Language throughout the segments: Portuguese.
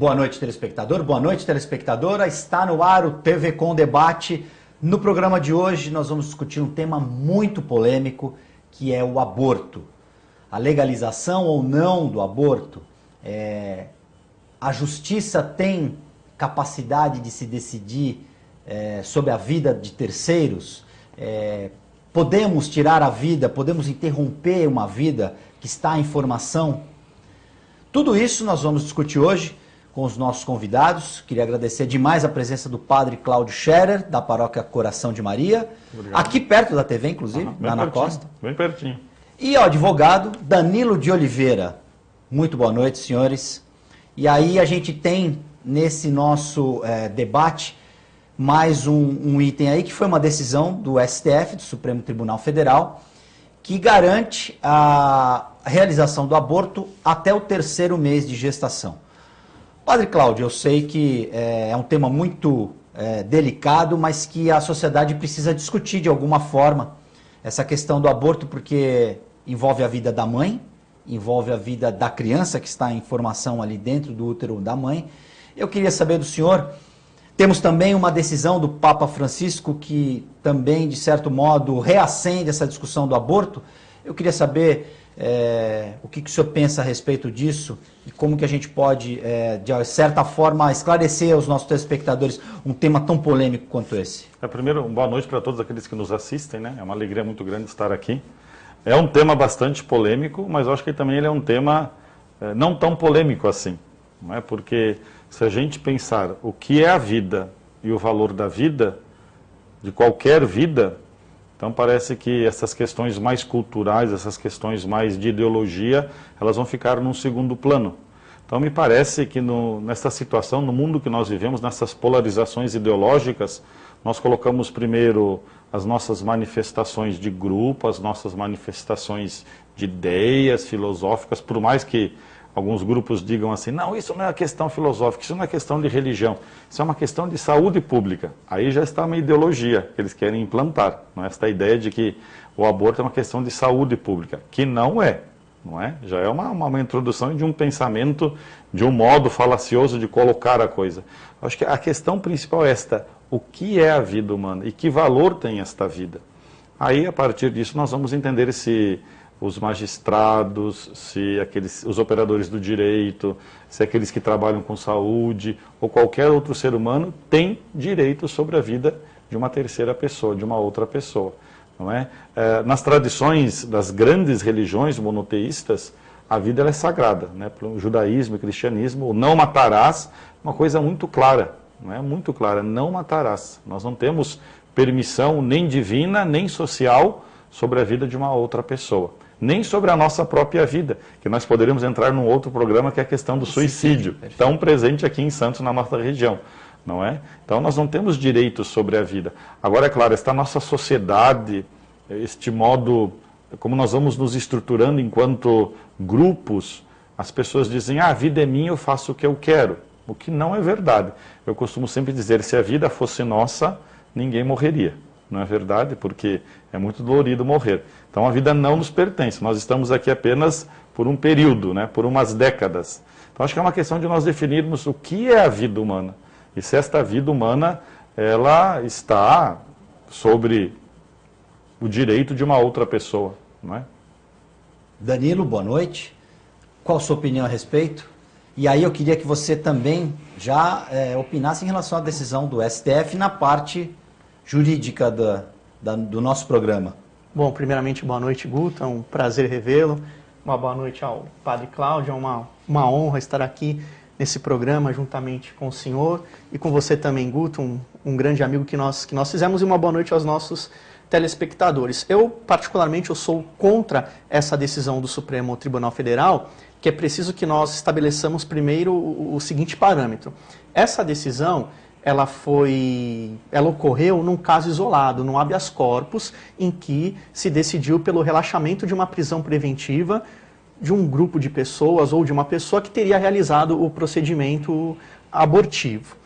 Boa noite, telespectador. Boa noite, telespectadora. Está no ar o TV Com Debate. No programa de hoje nós vamos discutir um tema muito polêmico, que é o aborto. A legalização ou não do aborto. A justiça tem capacidade de se decidir sobre a vida de terceiros? Podemos tirar a vida, podemos interromper uma vida que está em formação? Tudo isso nós vamos discutir hoje com os nossos convidados. Queria agradecer demais a presença do padre Cláudio Scherer, da paróquia Coração de Maria, Obrigado. Aqui perto da TV, inclusive, Bem lá na pertinho, costa. Bem pertinho. E o advogado Danilo de Oliveira. Muito boa noite, senhores. E aí a gente tem nesse nosso debate mais um item aí, que foi uma decisão do STF, do Supremo Tribunal Federal, que garante a realização do aborto até o 3º mês de gestação. Padre Cláudio, eu sei que é um tema muito delicado, mas que a sociedade precisa discutir de alguma forma essa questão do aborto, porque envolve a vida da mãe, envolve a vida da criança que está em formação ali dentro do útero da mãe. Eu queria saber do senhor, temos também uma decisão do Papa Francisco que também, de certo modo, reacende essa discussão do aborto. Eu queria saber o que o senhor pensa a respeito disso e como que a gente pode, de certa forma, esclarecer aos nossos telespectadores um tema tão polêmico quanto esse. Primeiro, boa noite para todos aqueles que nos assistem, né? É uma alegria muito grande estar aqui. É um tema bastante polêmico, mas eu acho que também ele é um tema não tão polêmico assim, não é? Porque se a gente pensar o que é a vida e o valor da vida, de qualquer vida, então parece que essas questões mais culturais, essas questões mais de ideologia, elas vão ficar num segundo plano. Então me parece que nessa situação, no mundo que nós vivemos, nessas polarizações ideológicas, nós colocamos primeiro as nossas manifestações de grupo, as nossas manifestações de ideias filosóficas, por mais que alguns grupos digam assim, não, isso não é uma questão filosófica, isso não é questão de religião, isso é uma questão de saúde pública. Aí já está uma ideologia que eles querem implantar, não é? Esta ideia de que o aborto é uma questão de saúde pública, que não é, não é? Já é uma introdução de um pensamento, de um modo falacioso de colocar a coisa. Acho que a questão principal é esta, o que é a vida humana e que valor tem esta vida? Aí, a partir disso, nós vamos entender se os magistrados, se os operadores do direito, se aqueles que trabalham com saúde ou qualquer outro ser humano tem direito sobre a vida de uma terceira pessoa, de uma outra pessoa, não é? Nas tradições das grandes religiões monoteístas, a vida ela é sagrada, né? Para o judaísmo e cristianismo, o não matarás, uma coisa muito clara, não é? Muito clara, não matarás. Nós não temos permissão nem divina, nem social sobre a vida de uma outra pessoa. Nem sobre a nossa própria vida, que nós poderíamos entrar num outro programa que é a questão do suicídio, tão presente aqui em Santos, na nossa região, não é? Então nós não temos direitos sobre a vida. Agora, é claro, esta nossa sociedade, este modo, como nós vamos nos estruturando enquanto grupos, as pessoas dizem, a vida é minha, eu faço o que eu quero, o que não é verdade. Eu costumo sempre dizer, se a vida fosse nossa, ninguém morreria. Não é verdade? Porque é muito dolorido morrer. Então a vida não nos pertence, nós estamos aqui apenas por um período, né? Por umas décadas. Então acho que é uma questão de nós definirmos o que é a vida humana. E se esta vida humana, ela está sobre o direito de uma outra pessoa, não é? Danilo, boa noite. Qual a sua opinião a respeito? E aí eu queria que você também já opinasse em relação à decisão do STF na parte jurídica do nosso programa. Bom, primeiramente, boa noite, Guto, é um prazer revê-lo. Uma boa noite ao Padre Cláudio, é uma honra estar aqui nesse programa juntamente com o senhor e com você também, Guto, um grande amigo que nós fizemos, e uma boa noite aos nossos telespectadores. Eu, particularmente, eu sou contra essa decisão do Supremo Tribunal Federal, que é preciso que nós estabeleçamos primeiro o seguinte parâmetro. Essa decisão ela ocorreu num caso isolado, num habeas corpus, em que se decidiu pelo relaxamento de uma prisão preventiva de um grupo de pessoas ou de uma pessoa que teria realizado o procedimento abortivo.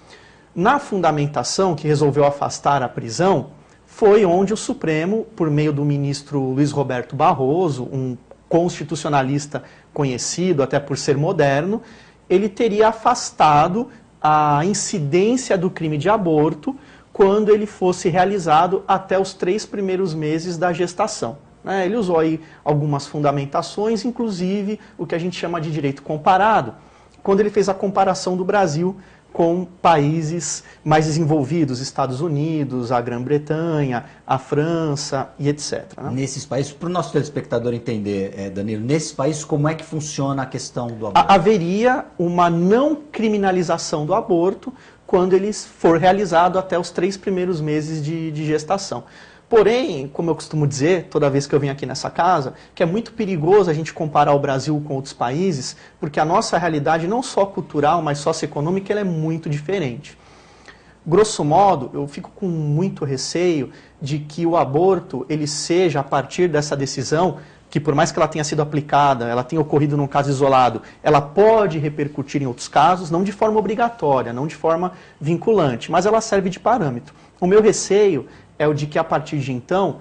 Na fundamentação que resolveu afastar a prisão, foi onde o Supremo, por meio do ministro Luiz Roberto Barroso, um constitucionalista conhecido até por ser moderno, ele teria afastado a incidência do crime de aborto quando ele fosse realizado até os 3 primeiros meses da gestação. Ele usou aí algumas fundamentações, inclusive o que a gente chama de direito comparado, quando ele fez a comparação do Brasil com países mais desenvolvidos, Estados Unidos, a Grã-Bretanha, a França e etc. Nesses países, para o nosso telespectador entender, Danilo, nesses países como é que funciona a questão do aborto? Haveria uma não criminalização do aborto quando ele for realizado até os 3 primeiros meses de gestação. Porém, como eu costumo dizer, toda vez que eu venho aqui nessa casa, que é muito perigoso a gente comparar o Brasil com outros países, porque a nossa realidade, não só cultural, mas socioeconômica, ela é muito diferente. Grosso modo, eu fico com muito receio de que o aborto ele seja, a partir dessa decisão, que por mais que ela tenha sido aplicada, ela tenha ocorrido num caso isolado, ela pode repercutir em outros casos, não de forma obrigatória, não de forma vinculante, mas ela serve de parâmetro. O meu receio é o de que, a partir de então,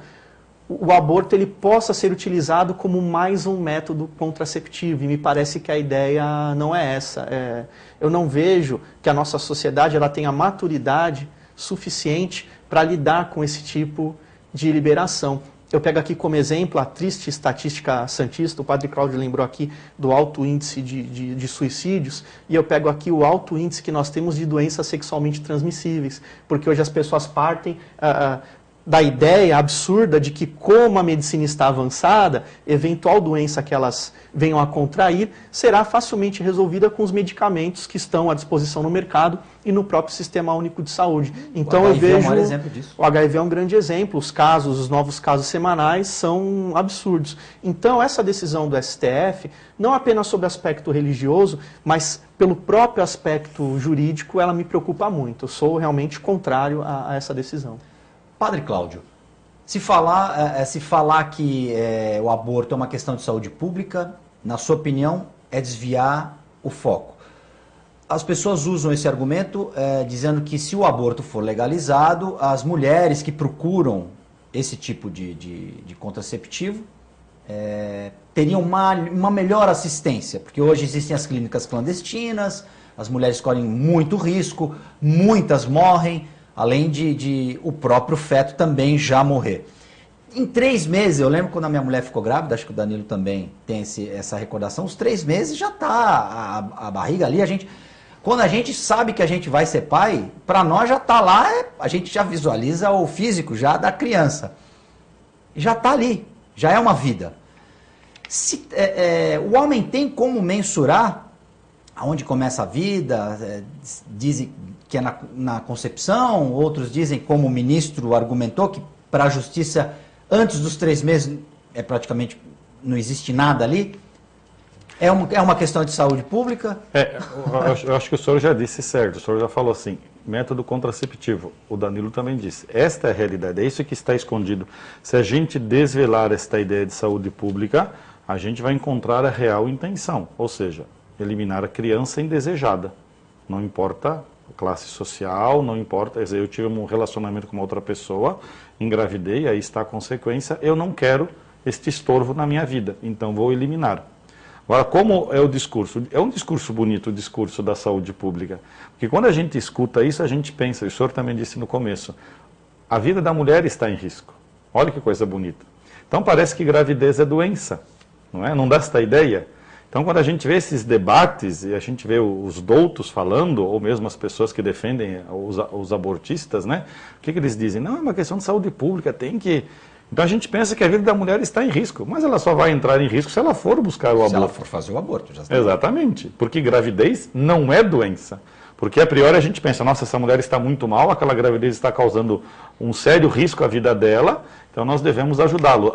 o aborto ele possa ser utilizado como mais um método contraceptivo. E me parece que a ideia não é essa. Eu não vejo que a nossa sociedade ela tenha maturidade suficiente para lidar com esse tipo de liberação. Eu pego aqui como exemplo a triste estatística santista, o padre Cláudio lembrou aqui do alto índice de suicídios, e eu pego aqui o alto índice que nós temos de doenças sexualmente transmissíveis, porque hoje as pessoas partem da ideia absurda de que, como a medicina está avançada, eventual doença que elas venham a contrair será facilmente resolvida com os medicamentos que estão à disposição no mercado e no próprio Sistema Único de Saúde. Então eu vejo... é um exemplo disso. O HIV é um grande exemplo, os novos casos semanais são absurdos. Então essa decisão do STF, não apenas sobre o aspecto religioso, mas pelo próprio aspecto jurídico, ela me preocupa muito. Eu sou realmente contrário a essa decisão. Padre Cláudio, se falar que o aborto é uma questão de saúde pública, na sua opinião, é desviar o foco. As pessoas usam esse argumento dizendo que, se o aborto for legalizado, as mulheres que procuram esse tipo de contraceptivo teriam uma melhor assistência, porque hoje existem as clínicas clandestinas, as mulheres correm muito risco, muitas morrem, além de o próprio feto também já morrer. Em 3 meses, eu lembro quando a minha mulher ficou grávida, acho que o Danilo também tem essa recordação, os 3 meses já está a barriga ali, quando a gente sabe que a gente vai ser pai, para nós já está lá, a gente já visualiza o físico já da criança. Já está ali, já é uma vida. O homem tem como mensurar aonde começa a vida, dizem que é na concepção, outros dizem, como o ministro argumentou, que para a justiça, antes dos 3 meses, praticamente não existe nada ali. É uma questão de saúde pública? Eu acho que o senhor já disse certo, o senhor já falou assim, método contraceptivo. O Danilo também disse. Esta é a realidade, é isso que está escondido. Se a gente desvelar esta ideia de saúde pública, a gente vai encontrar a real intenção, ou seja, eliminar a criança indesejada. Não importa classe social, não importa, eu tive um relacionamento com uma outra pessoa, engravidei, aí está a consequência, eu não quero este estorvo na minha vida, então vou eliminar. Agora, como é o discurso? É um discurso bonito, o discurso da saúde pública, porque quando a gente escuta isso, a gente pensa, o senhor também disse no começo, a vida da mulher está em risco. Olha que coisa bonita. Então parece que gravidez é doença, não é? Não dá esta ideia? Então, quando a gente vê esses debates e a gente vê os doutos falando, ou mesmo as pessoas que defendem os abortistas, né? O que eles dizem? Não, é uma questão de saúde pública, tem que... Então a gente pensa que a vida da mulher está em risco, mas ela só vai entrar em risco se ela for buscar o aborto. Se ela for fazer o aborto, já está. Exatamente, porque gravidez não é doença. Porque a priori a gente pensa, nossa, essa mulher está muito mal, aquela gravidez está causando um sério risco à vida dela, então nós devemos ajudá-lo,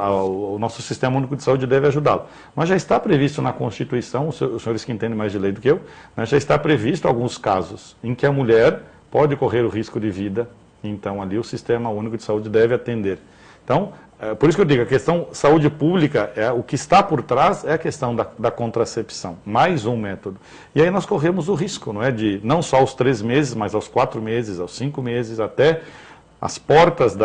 o nosso Sistema Único de Saúde deve ajudá-lo. Mas já está previsto na Constituição, os senhores que entendem mais de lei do que eu, né, já está previsto alguns casos em que a mulher pode correr o risco de vida, então ali o Sistema Único de Saúde deve atender. Então, por isso que eu digo, a questão saúde pública, o que está por trás é a questão da contracepção, mais um método. E aí nós corremos o risco, não é, de não só aos 3 meses, mas aos 4 meses, aos 5 meses, até as portas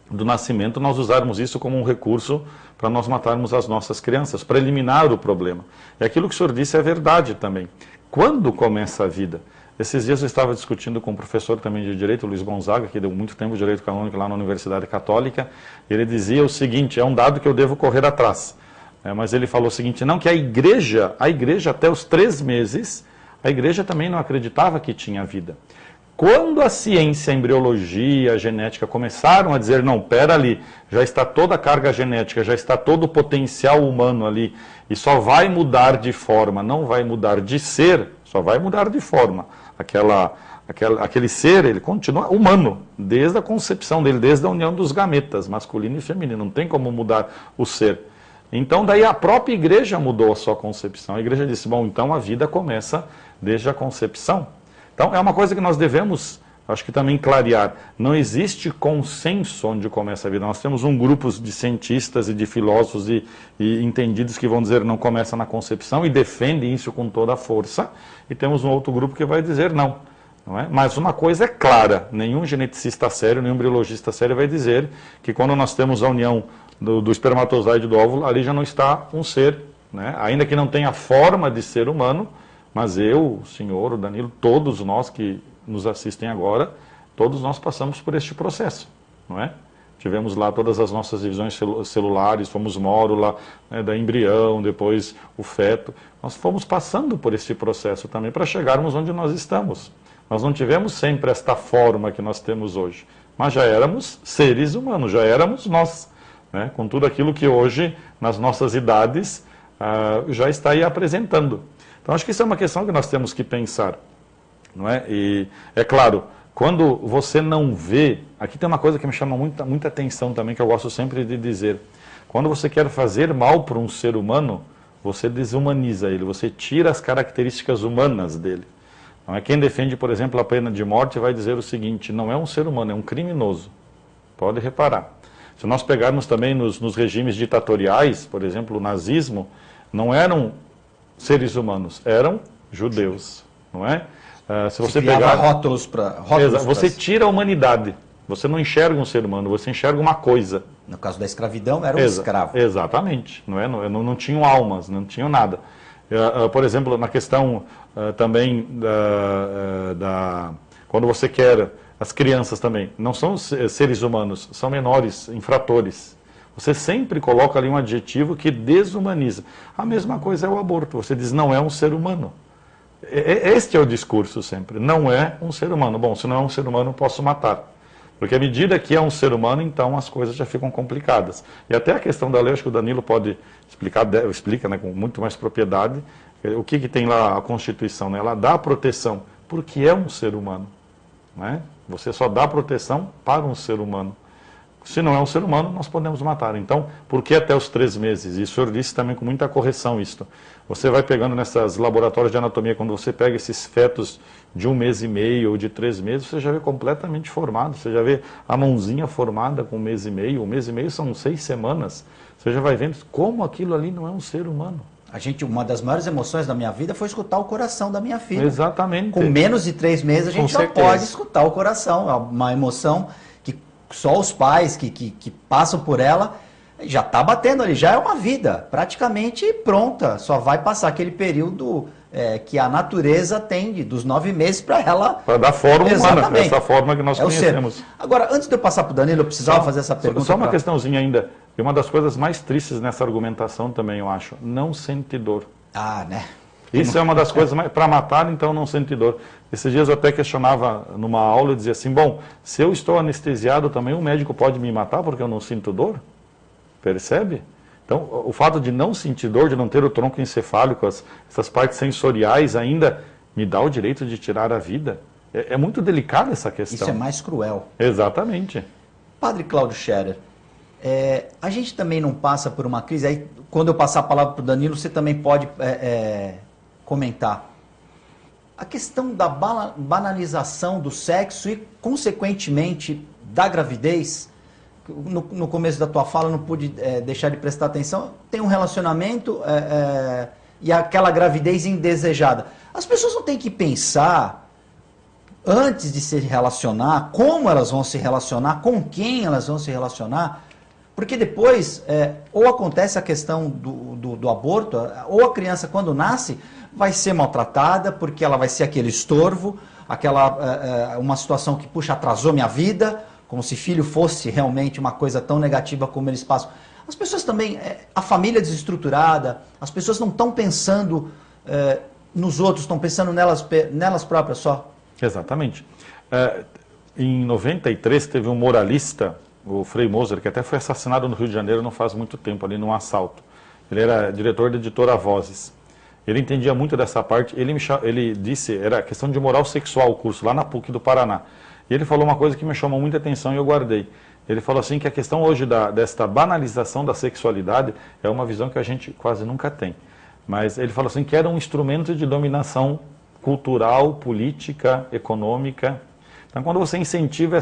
do nascimento, nós usarmos isso como um recurso para nós matarmos as nossas crianças, para eliminar o problema. E aquilo que o senhor disse é verdade também. quando começa a vida. Esses dias eu estava discutindo com um professor também de Direito, Luiz Gonzaga, que deu muito tempo de Direito Canônico lá na Universidade Católica. Ele dizia o seguinte, é um dado que eu devo correr atrás, mas ele falou o seguinte, não, que a igreja até os 3 meses, a igreja também não acreditava que tinha vida. Quando a ciência, a embriologia, a genética começaram a dizer, não, pera ali, já está toda a carga genética, já está todo o potencial humano ali, e só vai mudar de forma, não vai mudar de ser, só vai mudar de forma. Aquele ser, ele continua humano, desde a concepção dele, desde a união dos gametas, masculino e feminino, não tem como mudar o ser. Então, daí a própria igreja mudou a sua concepção. A igreja disse, bom, então a vida começa desde a concepção. Então, é uma coisa que nós devemos, acho que também clarear. Não existe consenso onde começa a vida. Nós temos um grupo de cientistas e de filósofos e entendidos que vão dizer não começa na concepção e defendem isso com toda a força. E temos um outro grupo que vai dizer não. Não é? Mas uma coisa é clara, nenhum geneticista sério, nenhum embriologista sério vai dizer que quando nós temos a união do espermatozoide e do óvulo, ali já não está um ser, né? Ainda que não tenha forma de ser humano, mas eu, o senhor, o Danilo, todos nós que nos assistem agora, todos nós passamos por este processo, não é? Tivemos lá todas as nossas divisões celulares, fomos mórula, né, da embrião, depois o feto. Nós fomos passando por este processo também para chegarmos onde nós estamos. Nós não tivemos sempre esta forma que nós temos hoje, mas já éramos seres humanos, já éramos nós, né, com tudo aquilo que hoje, nas nossas idades, já está aí apresentando. Então, acho que isso é uma questão que nós temos que pensar, não é? E, é claro, quando você não vê... Aqui tem uma coisa que me chama muita atenção também, que eu gosto sempre de dizer. Quando você quer fazer mal para um ser humano, você desumaniza ele, você tira as características humanas dele. Não é? Quem defende, por exemplo, a pena de morte vai dizer o seguinte, não é um ser humano, é um criminoso. Pode reparar. Se nós pegarmos também nos regimes ditatoriais, por exemplo, o nazismo, não eram seres humanos, eram judeus, não é? Se você pegar rótulos você tira a humanidade, você não enxerga um ser humano, você enxerga uma coisa. No caso da escravidão, era um escravo. Exatamente, não é? Não tinham almas, não tinham nada. Por exemplo, na questão também quando você quer, as crianças também, não são seres humanos, são menores, infratores. Você sempre coloca ali um adjetivo que desumaniza. A mesma coisa é o aborto. Você diz, não é um ser humano. Este é o discurso sempre. Não é um ser humano. Bom, se não é um ser humano, eu posso matar. Porque à medida que é um ser humano, então as coisas já ficam complicadas. E até a questão da lei, acho que o Danilo pode explica, né, com muito mais propriedade, o que tem lá a Constituição, né? Ela dá proteção, porque é um ser humano. Né? Você só dá proteção para um ser humano. Se não é um ser humano, nós podemos matar. Então, por que até os 3 meses? E o senhor disse também com muita correção isto. Você vai pegando nesses laboratórios de anatomia, quando você pega esses fetos de 1 mês e meio ou de 3 meses, você já vê completamente formado. Você já vê a mãozinha formada com 1 mês e meio. 1 mês e meio são 6 semanas. Você já vai vendo como aquilo ali não é um ser humano. Uma das maiores emoções da minha vida foi escutar o coração da minha filha. Exatamente. Com menos de 3 meses, a gente já pode escutar o coração. É uma emoção que só os pais que passam por ela já está batendo ali, já é uma vida praticamente pronta. Só vai passar aquele período que a natureza tem dos 9 meses para ela... Para dar forma humana, essa forma que nós conhecemos. Agora, antes de eu passar para o Danilo, eu precisava fazer essa pergunta. Só uma questãozinha ainda. E uma das coisas mais tristes nessa argumentação também, eu acho, não sente dor. Né? Isso é uma das coisas mais... Para matar, então, não sente dor. Esses dias eu até questionava numa aula e dizia assim, bom, se eu estou anestesiado também, o médico pode me matar porque eu não sinto dor? Percebe? Então, o fato de não sentir dor, de não ter o tronco encefálico, essas partes sensoriais ainda, me dá o direito de tirar a vida. É muito delicada essa questão. Isso é mais cruel. Exatamente. Padre Cláudio Scherer, a gente também não passa por uma crise, aí quando eu passar a palavra para o Danilo, você também pode comentar. A questão da banalização do sexo e, consequentemente, da gravidez, no começo da tua fala, não pude deixar de prestar atenção, tem um relacionamento e aquela gravidez indesejada. As pessoas não têm que pensar, antes de se relacionar, como elas vão se relacionar, com quem elas vão se relacionar, Porque depois, ou acontece a questão do aborto, ou a criança quando nasce vai ser maltratada, porque ela vai ser aquele estorvo, uma situação que, puxa, atrasou minha vida, como se filho fosse realmente uma coisa tão negativa como eles passam. As pessoas também, a família desestruturada, as pessoas não estão pensando nos outros, estão pensando nelas próprias só. Exatamente. Em 93 teve um moralista, o Frei Moser, que até foi assassinado no Rio de Janeiro não faz muito tempo, ali num assalto. Ele era diretor da editora Vozes. Ele entendia muito dessa parte. Ele disse, era questão de moral sexual o curso, lá na PUC do Paraná. E ele falou uma coisa que me chamou muita atenção e eu guardei. Ele falou assim que a questão hoje desta banalização da sexualidade é uma visão que a gente quase nunca tem. Mas ele falou assim que era um instrumento de dominação cultural, política, econômica. Então, quando você incentiva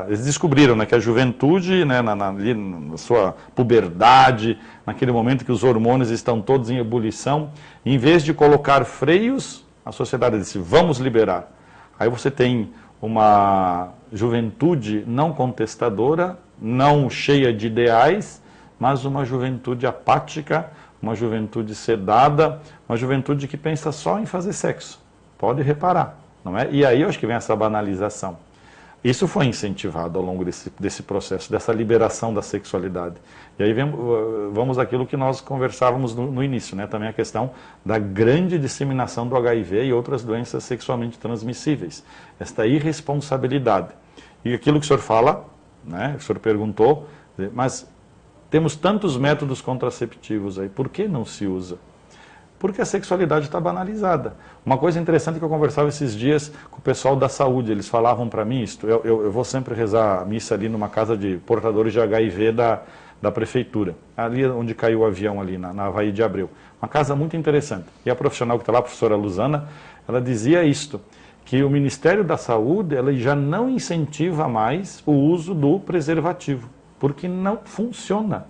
eles descobriram, né, que a juventude, né, na sua puberdade, naquele momento que os hormônios estão todos em ebulição, em vez de colocar freios, a sociedade disse, vamos liberar. Aí você tem uma juventude não contestadora, não cheia de ideais, mas uma juventude apática, uma juventude sedada, uma juventude que pensa só em fazer sexo. Pode reparar. Não é? E aí eu acho que vem essa banalização. Isso foi incentivado ao longo desse processo, dessa liberação da sexualidade. E aí vamos àquilo que nós conversávamos no início, né? Também a questão da grande disseminação do HIV e outras doenças sexualmente transmissíveis. Esta irresponsabilidade. E aquilo que o senhor fala, né? O senhor perguntou, mas temos tantos métodos contraceptivos aí, por que não se usa? Porque a sexualidade está banalizada. Uma coisa interessante que eu conversava esses dias com o pessoal da saúde, eles falavam para mim, eu vou sempre rezar a missa ali numa casa de portadores de HIV da prefeitura, ali onde caiu o avião ali, na Havaí de Abreu. Uma casa muito interessante. E a profissional que está lá, a professora Luzana, ela dizia isto, que o Ministério da Saúde ela já não incentiva mais o uso do preservativo, porque não funciona.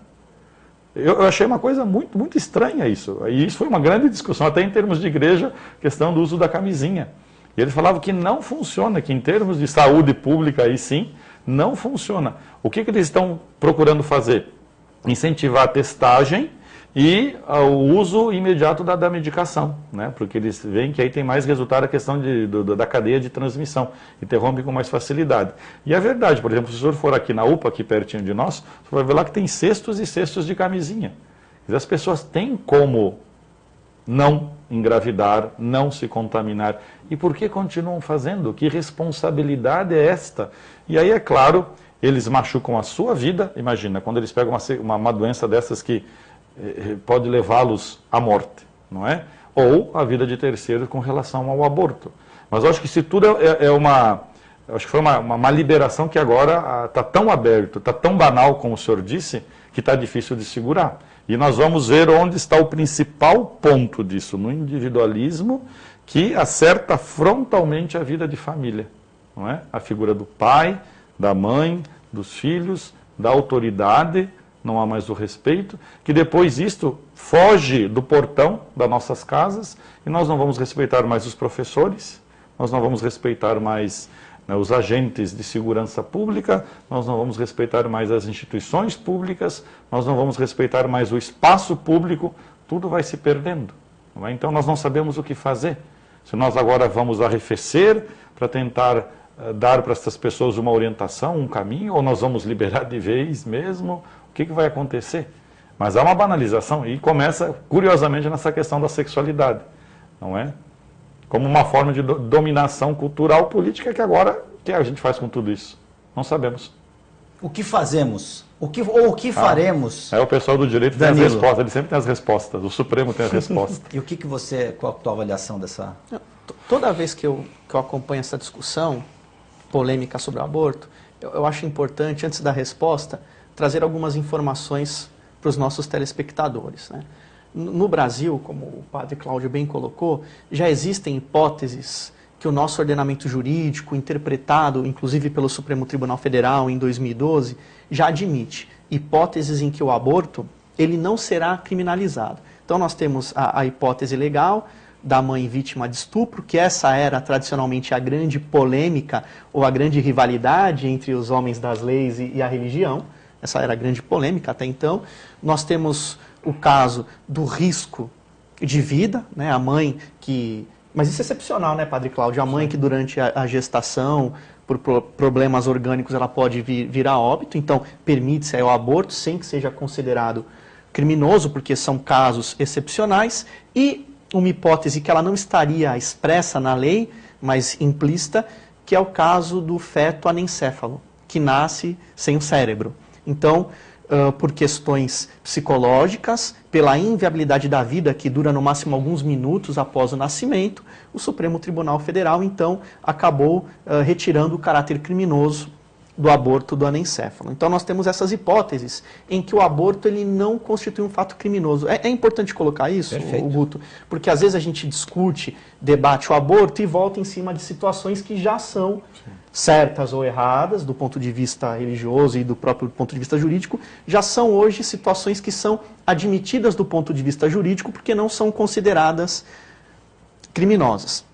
Eu achei uma coisa muito, muito estranha isso. E isso foi uma grande discussão, até em termos de igreja, questão do uso da camisinha. E eles falavam que não funciona, que em termos de saúde pública, aí sim, não funciona. O que eles estão procurando fazer? Incentivar a testagem e o uso imediato da medicação, né? Porque eles veem que aí tem mais resultado a questão da cadeia de transmissão, interrompe com mais facilidade. E é verdade, por exemplo, se o senhor for aqui na UPA, aqui pertinho de nós, você vai ver lá que tem cestos e cestos de camisinha. As pessoas têm como não engravidar, não se contaminar. E por que continuam fazendo? Que responsabilidade é esta? E aí, é claro, eles machucam a sua vida. Imagina, quando eles pegam uma doença dessas que pode levá-los à morte, não é? Ou a vida de terceiros com relação ao aborto. Mas eu acho que isso tudo acho que foi uma liberação que agora está tão aberto, está tão banal, como o senhor disse, que está difícil de segurar. E nós vamos ver onde está o principal ponto disso, no individualismo, que acerta frontalmente a vida de família, não é? A figura do pai, da mãe, dos filhos, da autoridade, não há mais o respeito, que depois isto foge do portão das nossas casas e nós não vamos respeitar mais os professores, nós não vamos respeitar mais, né, os agentes de segurança pública, nós não vamos respeitar mais as instituições públicas, nós não vamos respeitar mais o espaço público, tudo vai se perdendo. Não é? Então nós não sabemos o que fazer. Se nós agora vamos arrefecer para tentar dar para essas pessoas uma orientação, um caminho, ou nós vamos liberar de vez mesmo, o que vai acontecer? Mas há uma banalização e começa, curiosamente, nessa questão da sexualidade, não é? Como uma forma de dominação cultural política que agora, o que a gente faz com tudo isso? Não sabemos. O que fazemos? O que faremos? O pessoal do direito tem as respostas, ele sempre tem as respostas, o Supremo tem as respostas. E qual a tua avaliação dessa... Toda vez que eu acompanho essa discussão polêmica sobre o aborto, eu acho importante, antes da resposta, trazer algumas informações para os nossos telespectadores, né? No Brasil, como o padre Cláudio bem colocou, já existem hipóteses que o nosso ordenamento jurídico, interpretado inclusive pelo Supremo Tribunal Federal em 2012, já admite hipóteses em que o aborto ele não será criminalizado. Então nós temos a hipótese legal da mãe vítima de estupro, que essa era tradicionalmente a grande polêmica ou a grande rivalidade entre os homens das leis e a religião. essa era a grande polêmica até então. Nós temos o caso do risco de vida, né? A mãe que... Mas isso é excepcional, né, Padre Cláudio? A mãe que durante a gestação, por problemas orgânicos, ela pode vir a óbito, então permite-se aí o aborto sem que seja considerado criminoso, porque são casos excepcionais, e uma hipótese que ela não estaria expressa na lei, mas implícita, que é o caso do feto anencéfalo, que nasce sem o cérebro. Então, por questões psicológicas, pela inviabilidade da vida, que dura no máximo alguns minutos após o nascimento, o Supremo Tribunal Federal, então, acabou retirando o caráter criminoso do aborto do anencéfalo. Então, nós temos essas hipóteses em que o aborto ele não constitui um fato criminoso. É importante colocar isso, Guto, porque às vezes a gente discute, debate o aborto e volta em cima de situações que já são certas ou erradas, do ponto de vista religioso e do próprio ponto de vista jurídico, já são hoje situações que são admitidas do ponto de vista jurídico porque não são consideradas criminosas.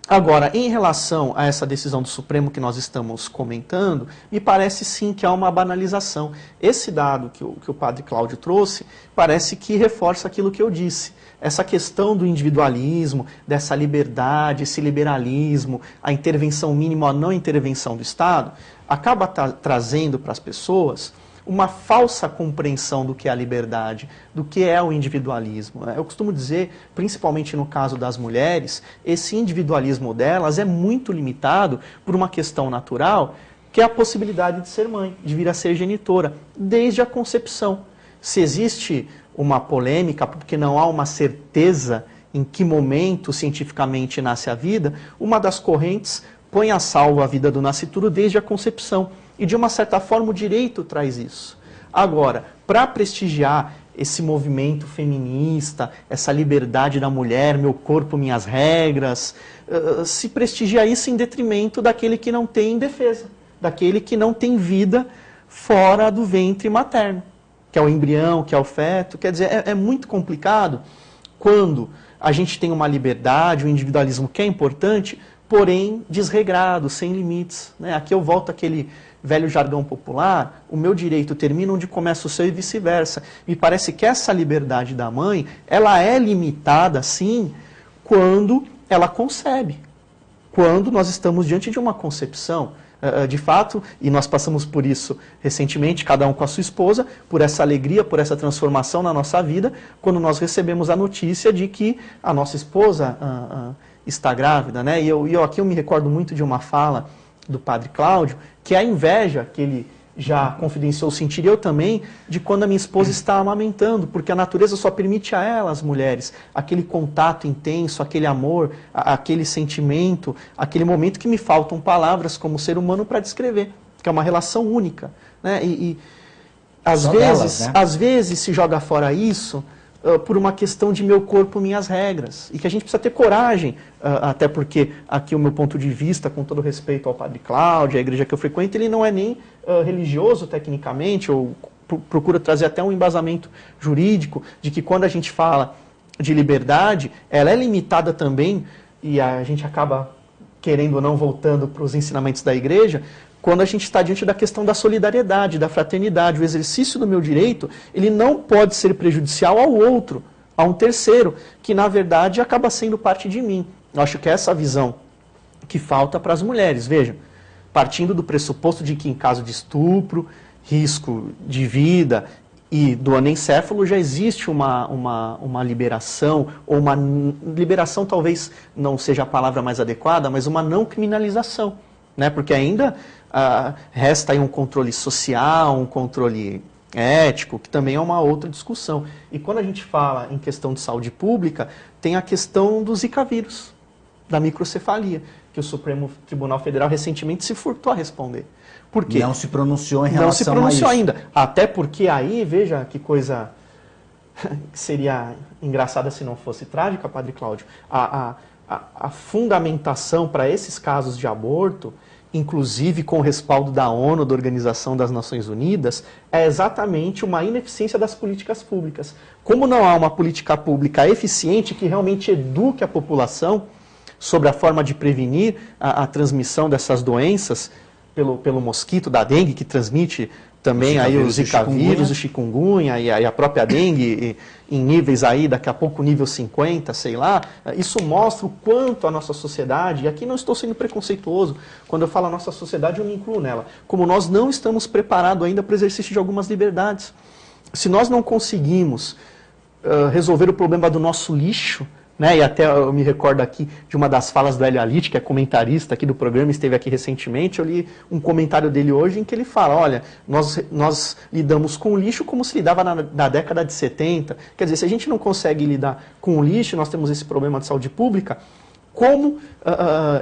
Agora, em relação a essa decisão do Supremo que nós estamos comentando, me parece sim que há uma banalização. Esse dado que o padre Cláudio trouxe, parece que reforça aquilo que eu disse. Essa questão do individualismo, dessa liberdade, esse liberalismo, a intervenção mínima ou a não intervenção do Estado, acaba trazendo para as pessoas uma falsa compreensão do que é a liberdade, do que é o individualismo. Eu costumo dizer, principalmente no caso das mulheres, esse individualismo delas é muito limitado por uma questão natural, que é a possibilidade de ser mãe, de vir a ser genitora, desde a concepção. Se existe uma polêmica, porque não há uma certeza em que momento cientificamente nasce a vida, uma das correntes põe a salvo a vida do nascituro desde a concepção. E, de uma certa forma, o direito traz isso. Agora, para prestigiar esse movimento feminista, essa liberdade da mulher, meu corpo, minhas regras, se prestigia isso em detrimento daquele que não tem defesa, daquele que não tem vida fora do ventre materno, que é o embrião, que é o feto. Quer dizer, é muito complicado quando a gente tem uma liberdade, um individualismo que é importante, porém desregrado, sem limites. Né? Aqui eu volto àquele velho jargão popular, o meu direito termina onde começa o seu e vice-versa. Me parece que essa liberdade da mãe, ela é limitada, sim, quando ela concebe. Quando nós estamos diante de uma concepção, de fato, e nós passamos por isso recentemente, cada um com a sua esposa, por essa alegria, por essa transformação na nossa vida, quando nós recebemos a notícia de que a nossa esposa está grávida, né? E aqui eu me recordo muito de uma fala do padre Cláudio, que é a inveja que ele já confidenciou sentir, eu também, de quando a minha esposa está amamentando, porque a natureza só permite a ela, as mulheres, aquele contato intenso, aquele amor, aquele sentimento, aquele momento que me faltam palavras como ser humano para descrever, que é uma relação única. Né? E às vezes se joga fora isso por uma questão de meu corpo, minhas regras. E que a gente precisa ter coragem, até porque aqui o meu ponto de vista, com todo respeito ao padre Cláudio, a igreja que eu frequento, ele não é nem religioso tecnicamente, ou procura trazer até um embasamento jurídico, de que quando a gente fala de liberdade, ela é limitada também, e a gente acaba, querendo ou não, voltando para os ensinamentos da igreja, quando a gente está diante da questão da solidariedade, da fraternidade. O exercício do meu direito, ele não pode ser prejudicial ao outro, a um terceiro, que na verdade acaba sendo parte de mim. Eu acho que é essa visão que falta para as mulheres. Vejam, partindo do pressuposto de que em caso de estupro, risco de vida e do anencéfalo, já existe uma liberação, ou uma liberação talvez não seja a palavra mais adequada, mas uma não criminalização, né? Porque ainda resta aí um controle social, um controle ético, que também é uma outra discussão. E quando a gente fala em questão de saúde pública, tem a questão do Zika vírus, da microcefalia, que o Supremo Tribunal Federal recentemente se furtou a responder. Por quê? Não se pronunciou em relação a isso. Não se pronunciou ainda. Até porque aí, veja que coisa seria engraçada se não fosse trágica, Padre Cláudio. A fundamentação para esses casos de aborto, inclusive com o respaldo da ONU, da Organização das Nações Unidas, é exatamente uma ineficiência das políticas públicas. Como não há uma política pública eficiente que realmente eduque a população sobre a forma de prevenir a transmissão dessas doenças pelo mosquito da dengue, que transmite também aí o Zika vírus, o chikungunya e a própria dengue em níveis aí, daqui a pouco nível 50, sei lá. Isso mostra o quanto a nossa sociedade, e aqui não estou sendo preconceituoso, quando eu falo a nossa sociedade eu me incluo nela, como nós não estamos preparados ainda para o exercício de algumas liberdades. Se nós não conseguimos resolver o problema do nosso lixo, né, e até eu me recordo aqui de uma das falas do Hélio Alite, que é comentarista aqui do programa, esteve aqui recentemente, eu li um comentário dele hoje em que ele fala, olha, nós lidamos com o lixo como se lidava na década de 70. Quer dizer, se a gente não consegue lidar com o lixo, nós temos esse problema de saúde pública, como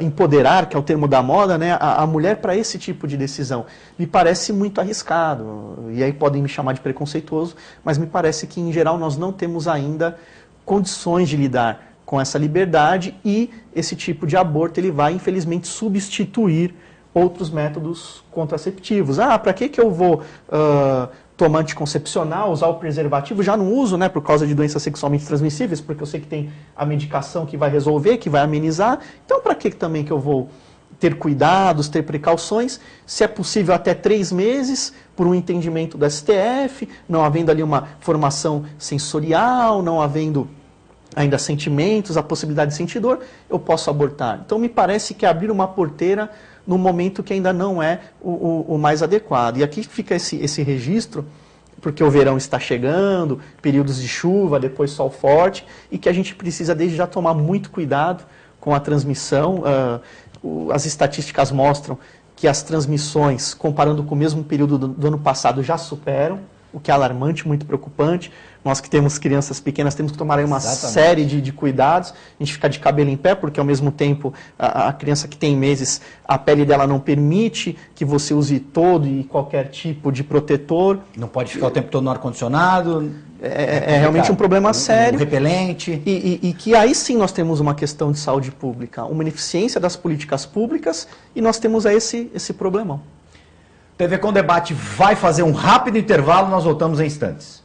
empoderar, que é o termo da moda, né, a mulher para esse tipo de decisão? Me parece muito arriscado, e aí podem me chamar de preconceituoso, mas me parece que, em geral, nós não temos ainda condições de lidar com essa liberdade e esse tipo de aborto ele vai, infelizmente, substituir outros métodos contraceptivos. Para que eu vou tomar anticoncepcional, usar o preservativo? Já não uso, né, por causa de doenças sexualmente transmissíveis, porque eu sei que tem a medicação que vai resolver, que vai amenizar. Então, para que também que eu vou ter cuidados, ter precauções, se é possível até 3 meses, por um entendimento do STF, não havendo ali uma formação sensorial, não havendo ainda sentimentos, a possibilidade de sentir dor, eu posso abortar. Então me parece que abrir uma porteira no momento que ainda não é o mais adequado. E aqui fica esse registro, porque o verão está chegando, períodos de chuva, depois sol forte, e que a gente precisa desde já tomar muito cuidado com a transmissão. As estatísticas mostram que as transmissões, comparando com o mesmo período do ano passado, já superam, o que é alarmante, muito preocupante. Nós que temos crianças pequenas temos que tomar aí uma série de cuidados. A gente fica de cabelo em pé, porque ao mesmo tempo a criança que tem meses, a pele dela não permite que você use todo e qualquer tipo de protetor. Não pode ficar o tempo todo no ar-condicionado. É realmente um problema sério. Repelente. E que aí sim nós temos uma questão de saúde pública, uma ineficiência das políticas públicas, e nós temos aí esse problemão. TV Com Debate vai fazer um rápido intervalo, nós voltamos em instantes.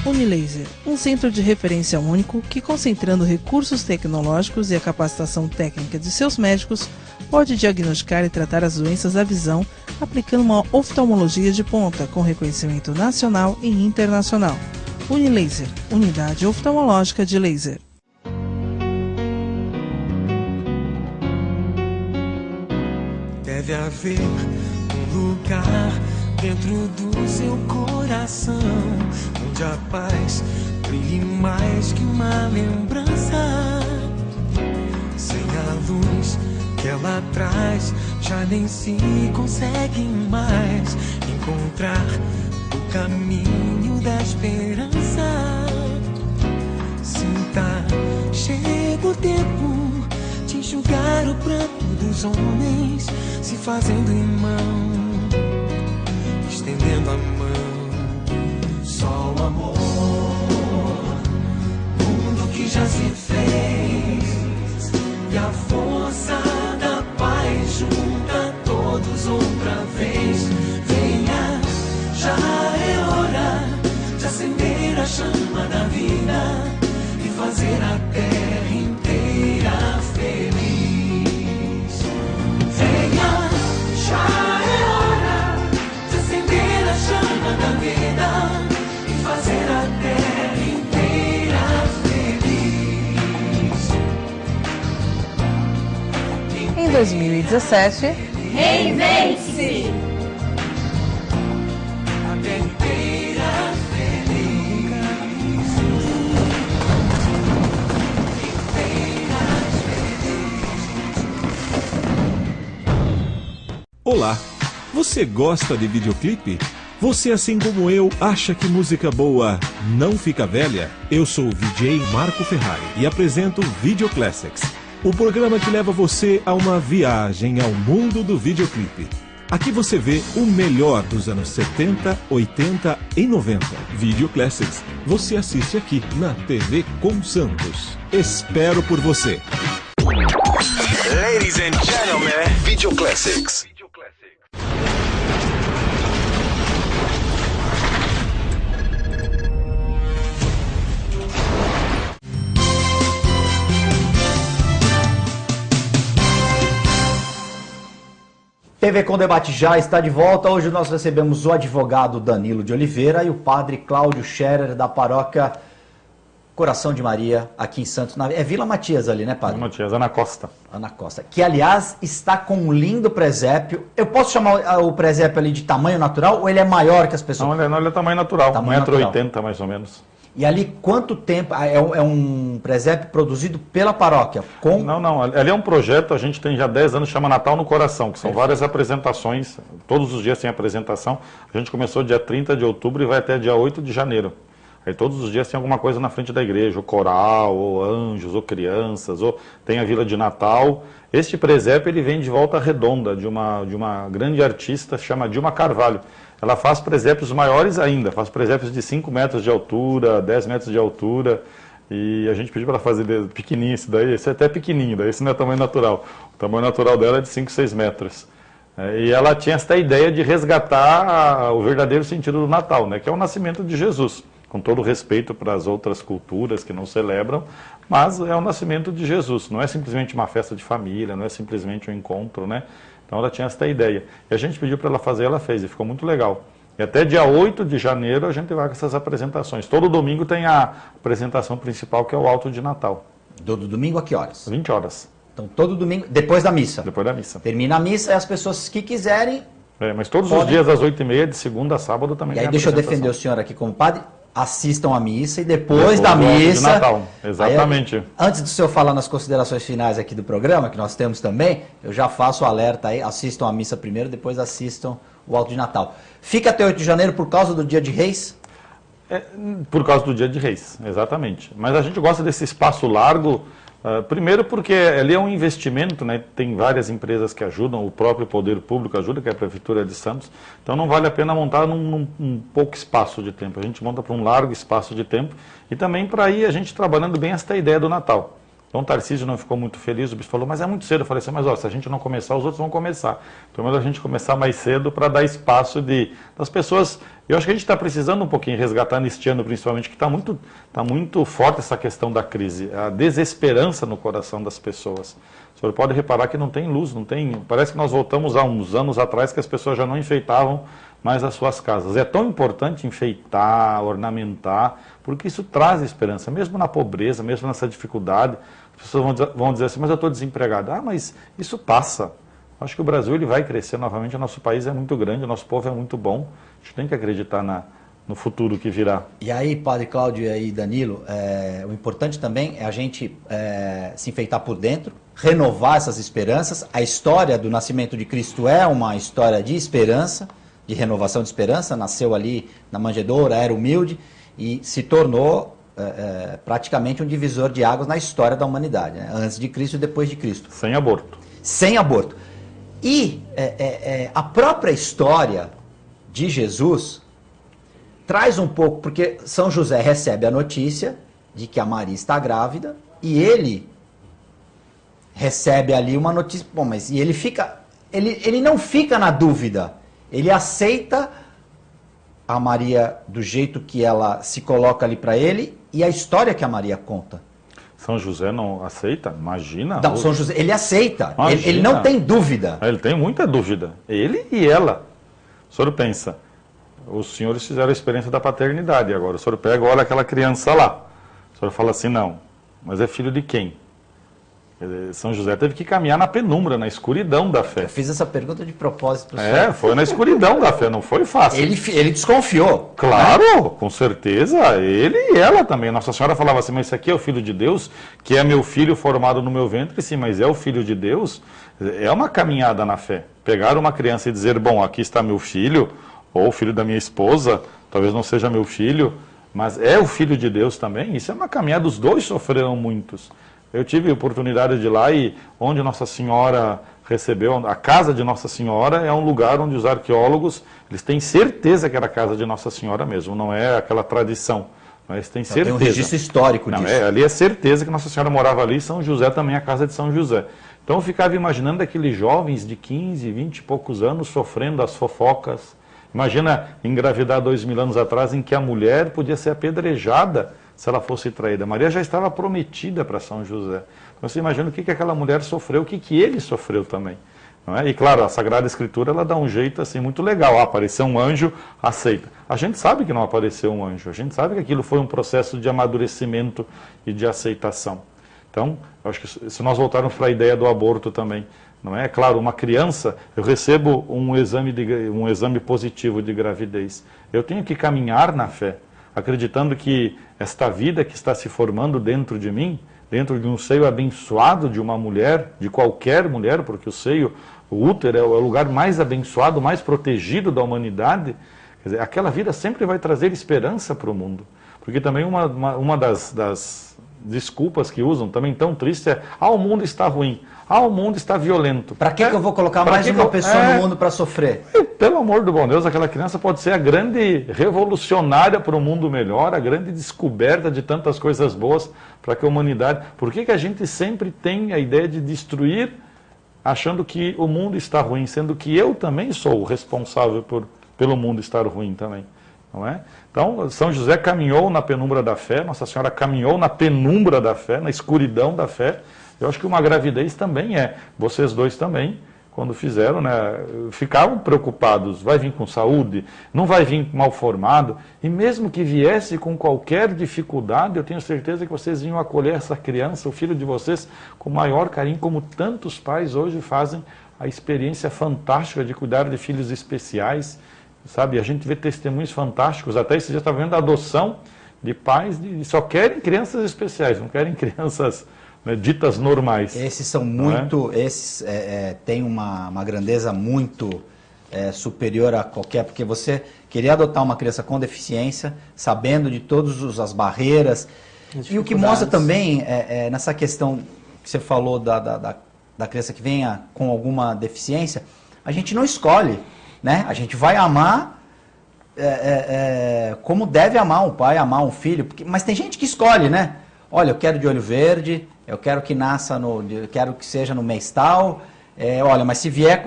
Unilaser, um centro de referência único que, concentrando recursos tecnológicos e a capacitação técnica de seus médicos, pode diagnosticar e tratar as doenças da visão, aplicando uma oftalmologia de ponta com reconhecimento nacional e internacional. Unilaser, unidade oftalmológica de laser. Deve haver um lugar dentro do seu coração, onde a paz brilhe mais que uma lembrança. Sem a luz que ela traz, já nem se consegue mais encontrar o caminho da esperança. Sinta, chega o tempo de enxugar o pranto dos homens, se fazendo irmão, estendendo a mão. Só o amor, mundo que já se fez, e a força da paz junta todos outra vez. Venha, já é hora de acender a chama da vida e fazer a terra inteira feliz. Venha, já é hora de acender a chama da vida e fazer a terra inteira feliz. Em 2017, reinvente-se! A terra inteira feliz. Olá, você gosta de videoclipe? Você, assim como eu, acha que música boa não fica velha? Eu sou o VJ Marco Ferrari e apresento Video Classics, o programa que leva você a uma viagem ao mundo do videoclipe. Aqui você vê o melhor dos anos 70, 80 e 90. Video Classics, você assiste aqui na TV com Santos. Espero por você. Ladies and gentlemen, Video Classics. TV Com Debate já está de volta. Hoje nós recebemos o advogado Danilo de Oliveira e o padre Cláudio Scherer, da paróquia Coração de Maria, aqui em Santos. É Vila Matias ali, né, padre? Vila Matias, Ana Costa. Ana Costa. Que, aliás, está com um lindo presépio. Eu posso chamar o presépio ali de tamanho natural ou ele é maior que as pessoas? Não, ele é tamanho natural, Tamanho 1,80 m natural. mais ou menos. E ali, quanto tempo... É um presépio produzido pela paróquia? Com... Não, ali é um projeto, a gente tem já 10 anos, chama Natal no Coração, que são várias apresentações, todos os dias tem apresentação. A gente começou dia 30 de outubro e vai até dia 8 de janeiro. Aí todos os dias tem alguma coisa na frente da igreja, ou coral, ou anjos, ou crianças, ou tem a Vila de Natal. Este presépio ele vem de Volta Redonda, de uma grande artista, chama Dilma Carvalho. Ela faz presépios maiores ainda, faz presépios de 5 metros de altura, 10 metros de altura, e a gente pediu para ela fazer pequenininho esse é até pequenininho, esse não é tamanho natural. O tamanho natural dela é de 5, 6 metros. E ela tinha esta ideia de resgatar o verdadeiro sentido do Natal, né, que é o nascimento de Jesus, com todo o respeito para as outras culturas que não celebram, mas é o nascimento de Jesus, não é simplesmente uma festa de família, não é simplesmente um encontro, né? Então ela tinha esta ideia. E a gente pediu para ela fazer, ela fez, e ficou muito legal. E até dia 8 de janeiro a gente vai com essas apresentações. Todo domingo tem a apresentação principal, que é o Alto de Natal. Todo domingo a que horas? 20 horas. Então, todo domingo, depois da missa. Depois da missa. Termina a missa e as pessoas que quiserem... Mas todos podem... os dias às 8h30, de segunda a sábado também E aí tem deixa eu apresentação. defender o senhor aqui como padre. Assistam a missa e depois da do Alto de missa... Natal. Exatamente. Aí, antes do senhor falar nas considerações finais aqui do programa, que nós temos também, eu já faço o alerta aí, assistam a missa primeiro, depois assistam o Alto de Natal. Fica até 8 de janeiro por causa do Dia de Reis? Por causa do Dia de Reis, exatamente. Mas a gente gosta desse espaço largo, primeiro porque ali é um investimento, né? Tem várias empresas que ajudam, o próprio poder público ajuda, que é a Prefeitura de Santos, então não vale a pena montar num pouco espaço de tempo, a gente monta para um largo espaço de tempo e também para ir a gente trabalhando bem esta ideia do Natal. Então o Tarcísio não ficou muito feliz, o bispo falou, mas é muito cedo. Eu falei assim, mas ó, se a gente não começar, os outros vão começar. Então é melhor a gente começar mais cedo para dar espaço das pessoas. Eu acho que a gente está precisando um pouquinho resgatar neste ano, principalmente, que está muito forte essa questão da crise, a desesperança no coração das pessoas. O senhor pode reparar que não tem luz, não tem. Parece que nós voltamos a uns anos atrás que as pessoas já não enfeitavam mais as suas casas. É tão importante enfeitar, ornamentar, porque isso traz esperança, mesmo na pobreza, mesmo nessa dificuldade. As pessoas vão dizer assim, mas eu estou desempregado. Ah, mas isso passa. Acho que o Brasil ele vai crescer novamente, o nosso país é muito grande, o nosso povo é muito bom. A gente tem que acreditar no futuro que virá. E aí, Padre Cláudio e aí, Danilo, o importante também é a gente se enfeitar por dentro, renovar essas esperanças. A história do nascimento de Cristo é uma história de esperança, de renovação de esperança. Nasceu ali na manjedoura, era humilde e se tornou praticamente um divisor de águas na história da humanidade, né? Antes de Cristo e depois de Cristo. Sem aborto. Sem aborto. E a própria história de Jesus traz um pouco, porque São José recebe a notícia de que a Maria está grávida e ele recebe ali uma notícia, bom, mas e ele não fica na dúvida, ele aceita a Maria do jeito que ela se coloca ali para ele e a história que a Maria conta. São José não aceita? Imagina. Não, São José, ele aceita, Imagina. ele não tem dúvida. Ele tem muita dúvida, ele e ela. O senhor pensa, os senhores fizeram a experiência da paternidade, agora o senhor pega, olha aquela criança lá, o senhor fala assim, não, mas é filho de quem? São José teve que caminhar na penumbra, na escuridão da fé. Eu fiz essa pergunta de propósito para o senhor. Foi na escuridão da fé, não foi fácil. Ele desconfiou. Claro, com certeza, ele e ela também. Nossa Senhora falava assim, mas esse aqui é o Filho de Deus, que é meu filho formado no meu ventre, sim, mas é o Filho de Deus. É uma caminhada na fé. Pegar uma criança e dizer, bom, aqui está meu filho, ou o filho da minha esposa, talvez não seja meu filho, mas é o Filho de Deus também, isso é uma caminhada, os dois sofreram muitos. Eu tive a oportunidade de ir lá e onde Nossa Senhora recebeu, a casa de Nossa Senhora é um lugar onde os arqueólogos, eles têm certeza que era a casa de Nossa Senhora mesmo, não é aquela tradição, mas tem certeza. Tem um registro histórico disso. Ali é certeza que Nossa Senhora morava ali, São José também é a casa de São José. Então eu ficava imaginando aqueles jovens de 15, 20 e poucos anos sofrendo as fofocas. Imagina engravidar 2000 anos atrás em que a mulher podia ser apedrejada se ela fosse traída. Maria já estava prometida para São José. Então você imagina o que aquela mulher sofreu, o que ele sofreu também. Não é? E claro, a Sagrada Escritura ela dá um jeito assim muito legal. Apareceu um anjo, aceita. A gente sabe que não apareceu um anjo, a gente sabe que aquilo foi um processo de amadurecimento e de aceitação. Então, eu acho que se nós voltarmos para a ideia do aborto também, não é? Claro, uma criança, eu recebo um exame positivo de gravidez. Eu tenho que caminhar na fé, acreditando que esta vida que está se formando dentro de mim, dentro de um seio abençoado de uma mulher, de qualquer mulher, porque o seio, o útero é o lugar mais abençoado, mais protegido da humanidade, quer dizer, aquela vida sempre vai trazer esperança para o mundo. Porque também uma das desculpas que usam, também tão triste, é: o mundo está ruim, o mundo está violento. Para que eu vou colocar mais uma pessoa no mundo para sofrer? Pelo amor do bom Deus, aquela criança pode ser a grande revolucionária para um mundo melhor, a grande descoberta de tantas coisas boas para que a humanidade... Por que a gente sempre tem a ideia de destruir, achando que o mundo está ruim, sendo que eu também sou o responsável pelo mundo estar ruim também? Não é? Então, São José caminhou na penumbra da fé, Nossa Senhora caminhou na penumbra da fé, na escuridão da fé. Eu acho que uma gravidez também é. Vocês dois também, quando fizeram, né, ficavam preocupados. Vai vir com saúde? Não vai vir mal formado? E mesmo que viesse com qualquer dificuldade, eu tenho certeza que vocês iam acolher essa criança, o filho de vocês, com maior carinho, como tantos pais hoje fazem a experiência fantástica de cuidar de filhos especiais. Sabe, a gente vê testemunhos fantásticos, até esse dia está vendo a adoção de pais que só querem crianças especiais, não querem crianças, né, ditas normais. Esses são muito, esses têm uma grandeza muito superior a qualquer, porque você queria adotar uma criança com deficiência, sabendo de todas as barreiras, e o que mostra também, nessa questão que você falou da criança que venha com alguma deficiência, a gente não escolhe. Né? A gente vai amar como deve amar um pai, amar um filho, mas tem gente que escolhe, né? Olha, eu quero de olho verde, eu quero que nasça eu quero que seja no mês tal, olha, mas se vier,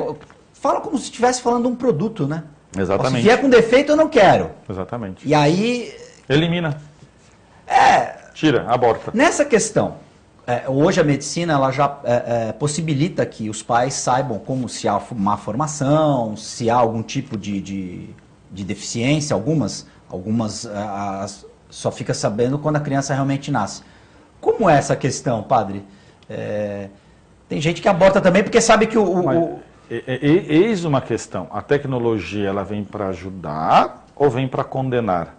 fala como se estivesse falando de um produto, né? Exatamente. Se vier com defeito, eu não quero. Exatamente. E aí... Elimina. Tira, aborta. Nessa questão, hoje a medicina ela já possibilita que os pais saibam se há má formação, se há algum tipo de deficiência, algumas só fica sabendo quando a criança realmente nasce. Como é essa questão, padre? Tem gente que aborta também porque sabe que eis uma questão, a tecnologia ela vem para ajudar ou vem para condenar?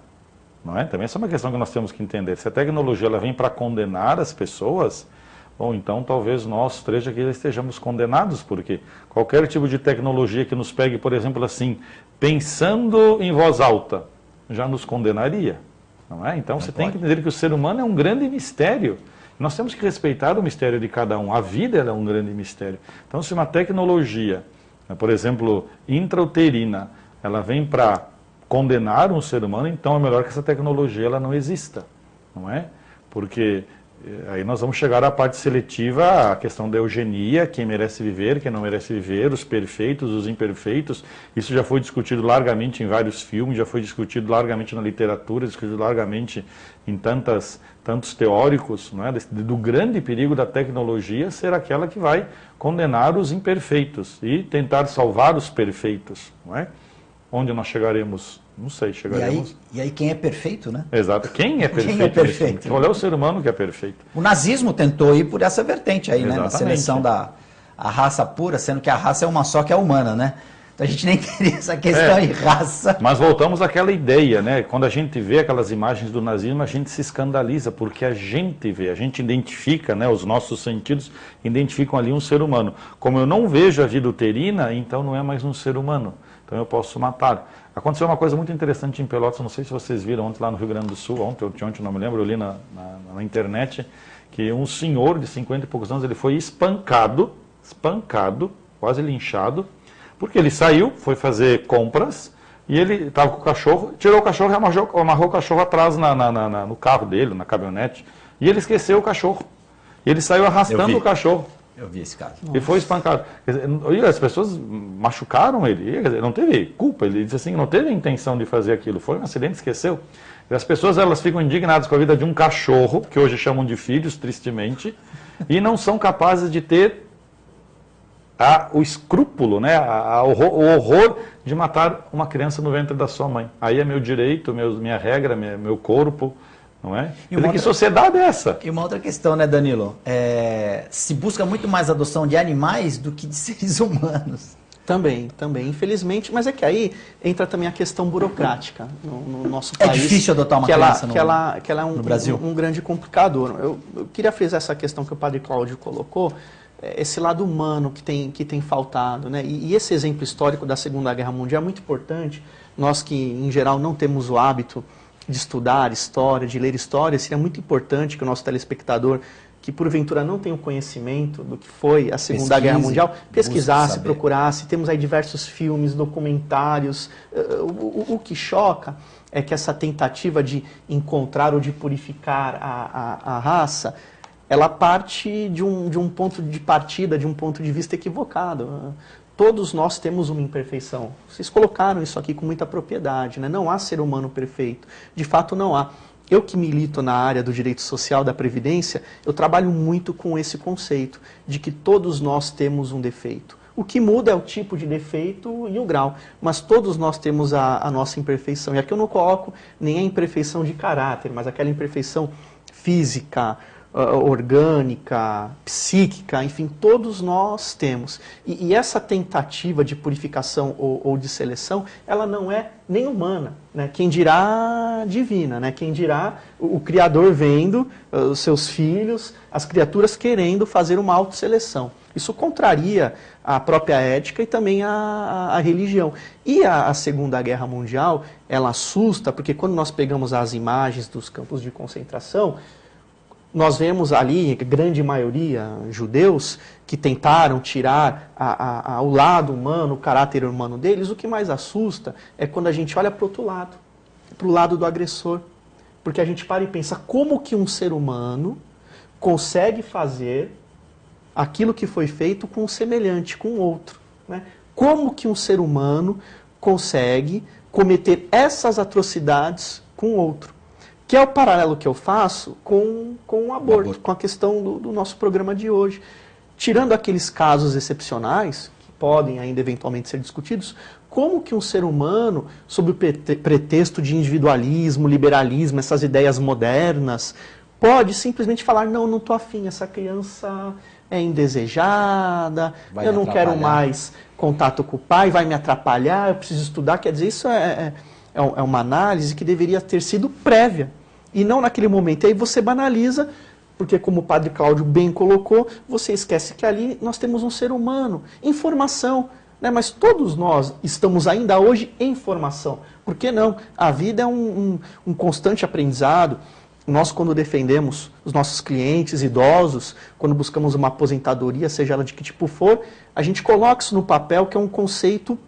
Não é? Também essa é uma questão que nós temos que entender. Se a tecnologia ela vem para condenar as pessoas, bom, então talvez nós três aqui estejamos condenados, porque qualquer tipo de tecnologia que nos pegue, por exemplo, assim, pensando em voz alta, já nos condenaria. Não é? Então você tem que entender que o ser humano é um grande mistério. Nós temos que respeitar o mistério de cada um. A vida ela é um grande mistério. Então se uma tecnologia, por exemplo, intrauterina, ela vem para condenar um ser humano, então é melhor que essa tecnologia ela não exista, não é? Porque aí nós vamos chegar à parte seletiva, a questão da eugenia, quem merece viver, quem não merece viver, os perfeitos, os imperfeitos. Isso já foi discutido largamente em vários filmes, já foi discutido largamente na literatura, discutido largamente em tantos teóricos, não é? Do grande perigo da tecnologia ser aquela que vai condenar os imperfeitos e tentar salvar os perfeitos, não é? Onde nós chegaremos? Não sei, chegaremos... E aí quem é perfeito, né? Exato. Quem é perfeito? Quem é perfeito? Qual é o ser humano que é perfeito? O nazismo tentou ir por essa vertente aí, Exatamente. né? Na seleção da raça pura, sendo que a raça é uma só que é humana, né? Então a gente nem teria essa questão de raça. Mas voltamos àquela ideia, né? Quando a gente vê aquelas imagens do nazismo, a gente se escandaliza, porque a gente vê, a gente identifica, né? Os nossos sentidos identificam ali um ser humano. Como eu não vejo a vida uterina, então não é mais um ser humano. Então eu posso matar. Aconteceu uma coisa muito interessante em Pelotas, não sei se vocês viram ontem lá no Rio Grande do Sul, ontem não me lembro, eu li na internet, que um senhor de 50 e poucos anos, ele foi espancado, quase linchado, porque ele saiu, foi fazer compras, e ele estava com o cachorro, tirou o cachorro e amarrou o cachorro atrás no carro dele, na caminhonete, e ele esqueceu o cachorro. E ele saiu arrastando o cachorro. Eu vi esse caso. E foi espancado. Quer dizer, e as pessoas machucaram ele. Quer dizer, não teve culpa. Ele disse assim, não teve a intenção de fazer aquilo. Foi um acidente, esqueceu. E as pessoas elas ficam indignadas com a vida de um cachorro, que hoje chamam de filhos, tristemente, e não são capazes de ter há o escrúpulo, né, o horror de matar uma criança no ventre da sua mãe. Aí é meu direito, minha regra, meu corpo, não é? Que sociedade é essa? E uma outra questão, né, Danilo? Se busca muito mais a adoção de animais do que de seres humanos. Também, infelizmente, mas é que aí entra também a questão burocrática no nosso país. É difícil adotar uma criança no Brasil. Um grande complicador. Eu queria frisar essa questão que o padre Cláudio colocou, esse lado humano que tem faltado, né? E esse exemplo histórico da Segunda Guerra Mundial é muito importante. Nós que, em geral, não temos o hábito de estudar história, de ler história, seria muito importante que o nosso telespectador, que porventura não tem o conhecimento do que foi a Segunda Guerra Mundial, pesquisasse, procurasse. Temos aí diversos filmes, documentários. O que choca é que essa tentativa de encontrar ou de purificar a raça, ela parte de um ponto de partida, de um ponto de vista equivocado. Todos nós temos uma imperfeição. Vocês colocaram isso aqui com muita propriedade, né? Não há ser humano perfeito. De fato, não há. Eu que milito na área do direito social, da previdência, eu trabalho muito com esse conceito de que todos nós temos um defeito. O que muda é o tipo de defeito e o grau, mas todos nós temos a nossa imperfeição. E aqui eu não coloco nem a imperfeição de caráter, mas aquela imperfeição física, orgânica, psíquica, enfim, todos nós temos. E essa tentativa de purificação ou de seleção, ela não é nem humana, né? Quem dirá divina, né? Quem dirá o Criador vendo os seus filhos, as criaturas querendo fazer uma autoseleção. Isso contraria a própria ética e também a religião. E a Segunda Guerra Mundial, ela assusta, porque quando nós pegamos as imagens dos campos de concentração, nós vemos ali, a grande maioria, judeus, que tentaram tirar o lado humano, o caráter humano deles. O que mais assusta é quando a gente olha para o outro lado, para o lado do agressor. Porque a gente para e pensa, como que um ser humano consegue fazer aquilo que foi feito com um semelhante, com outro, né? Como que um ser humano consegue cometer essas atrocidades com outro? Que é o paralelo que eu faço com o aborto, com a questão do nosso programa de hoje. Tirando aqueles casos excepcionais, que podem ainda eventualmente ser discutidos, como que um ser humano, sob o pretexto de individualismo, liberalismo, essas ideias modernas, pode simplesmente falar, não estou afim, essa criança é indesejada, eu não quero mais contato com o pai, vai me atrapalhar, eu preciso estudar. Quer dizer, isso é uma análise que deveria ter sido prévia. E não naquele momento. E aí você banaliza, porque como o padre Cláudio bem colocou, você esquece que ali nós temos um ser humano, em formação, né? Mas todos nós estamos ainda hoje em formação. Por que não? A vida é um constante aprendizado. Nós, quando defendemos os nossos clientes idosos, quando buscamos uma aposentadoria, seja ela de que tipo for, a gente coloca isso no papel, que é um conceito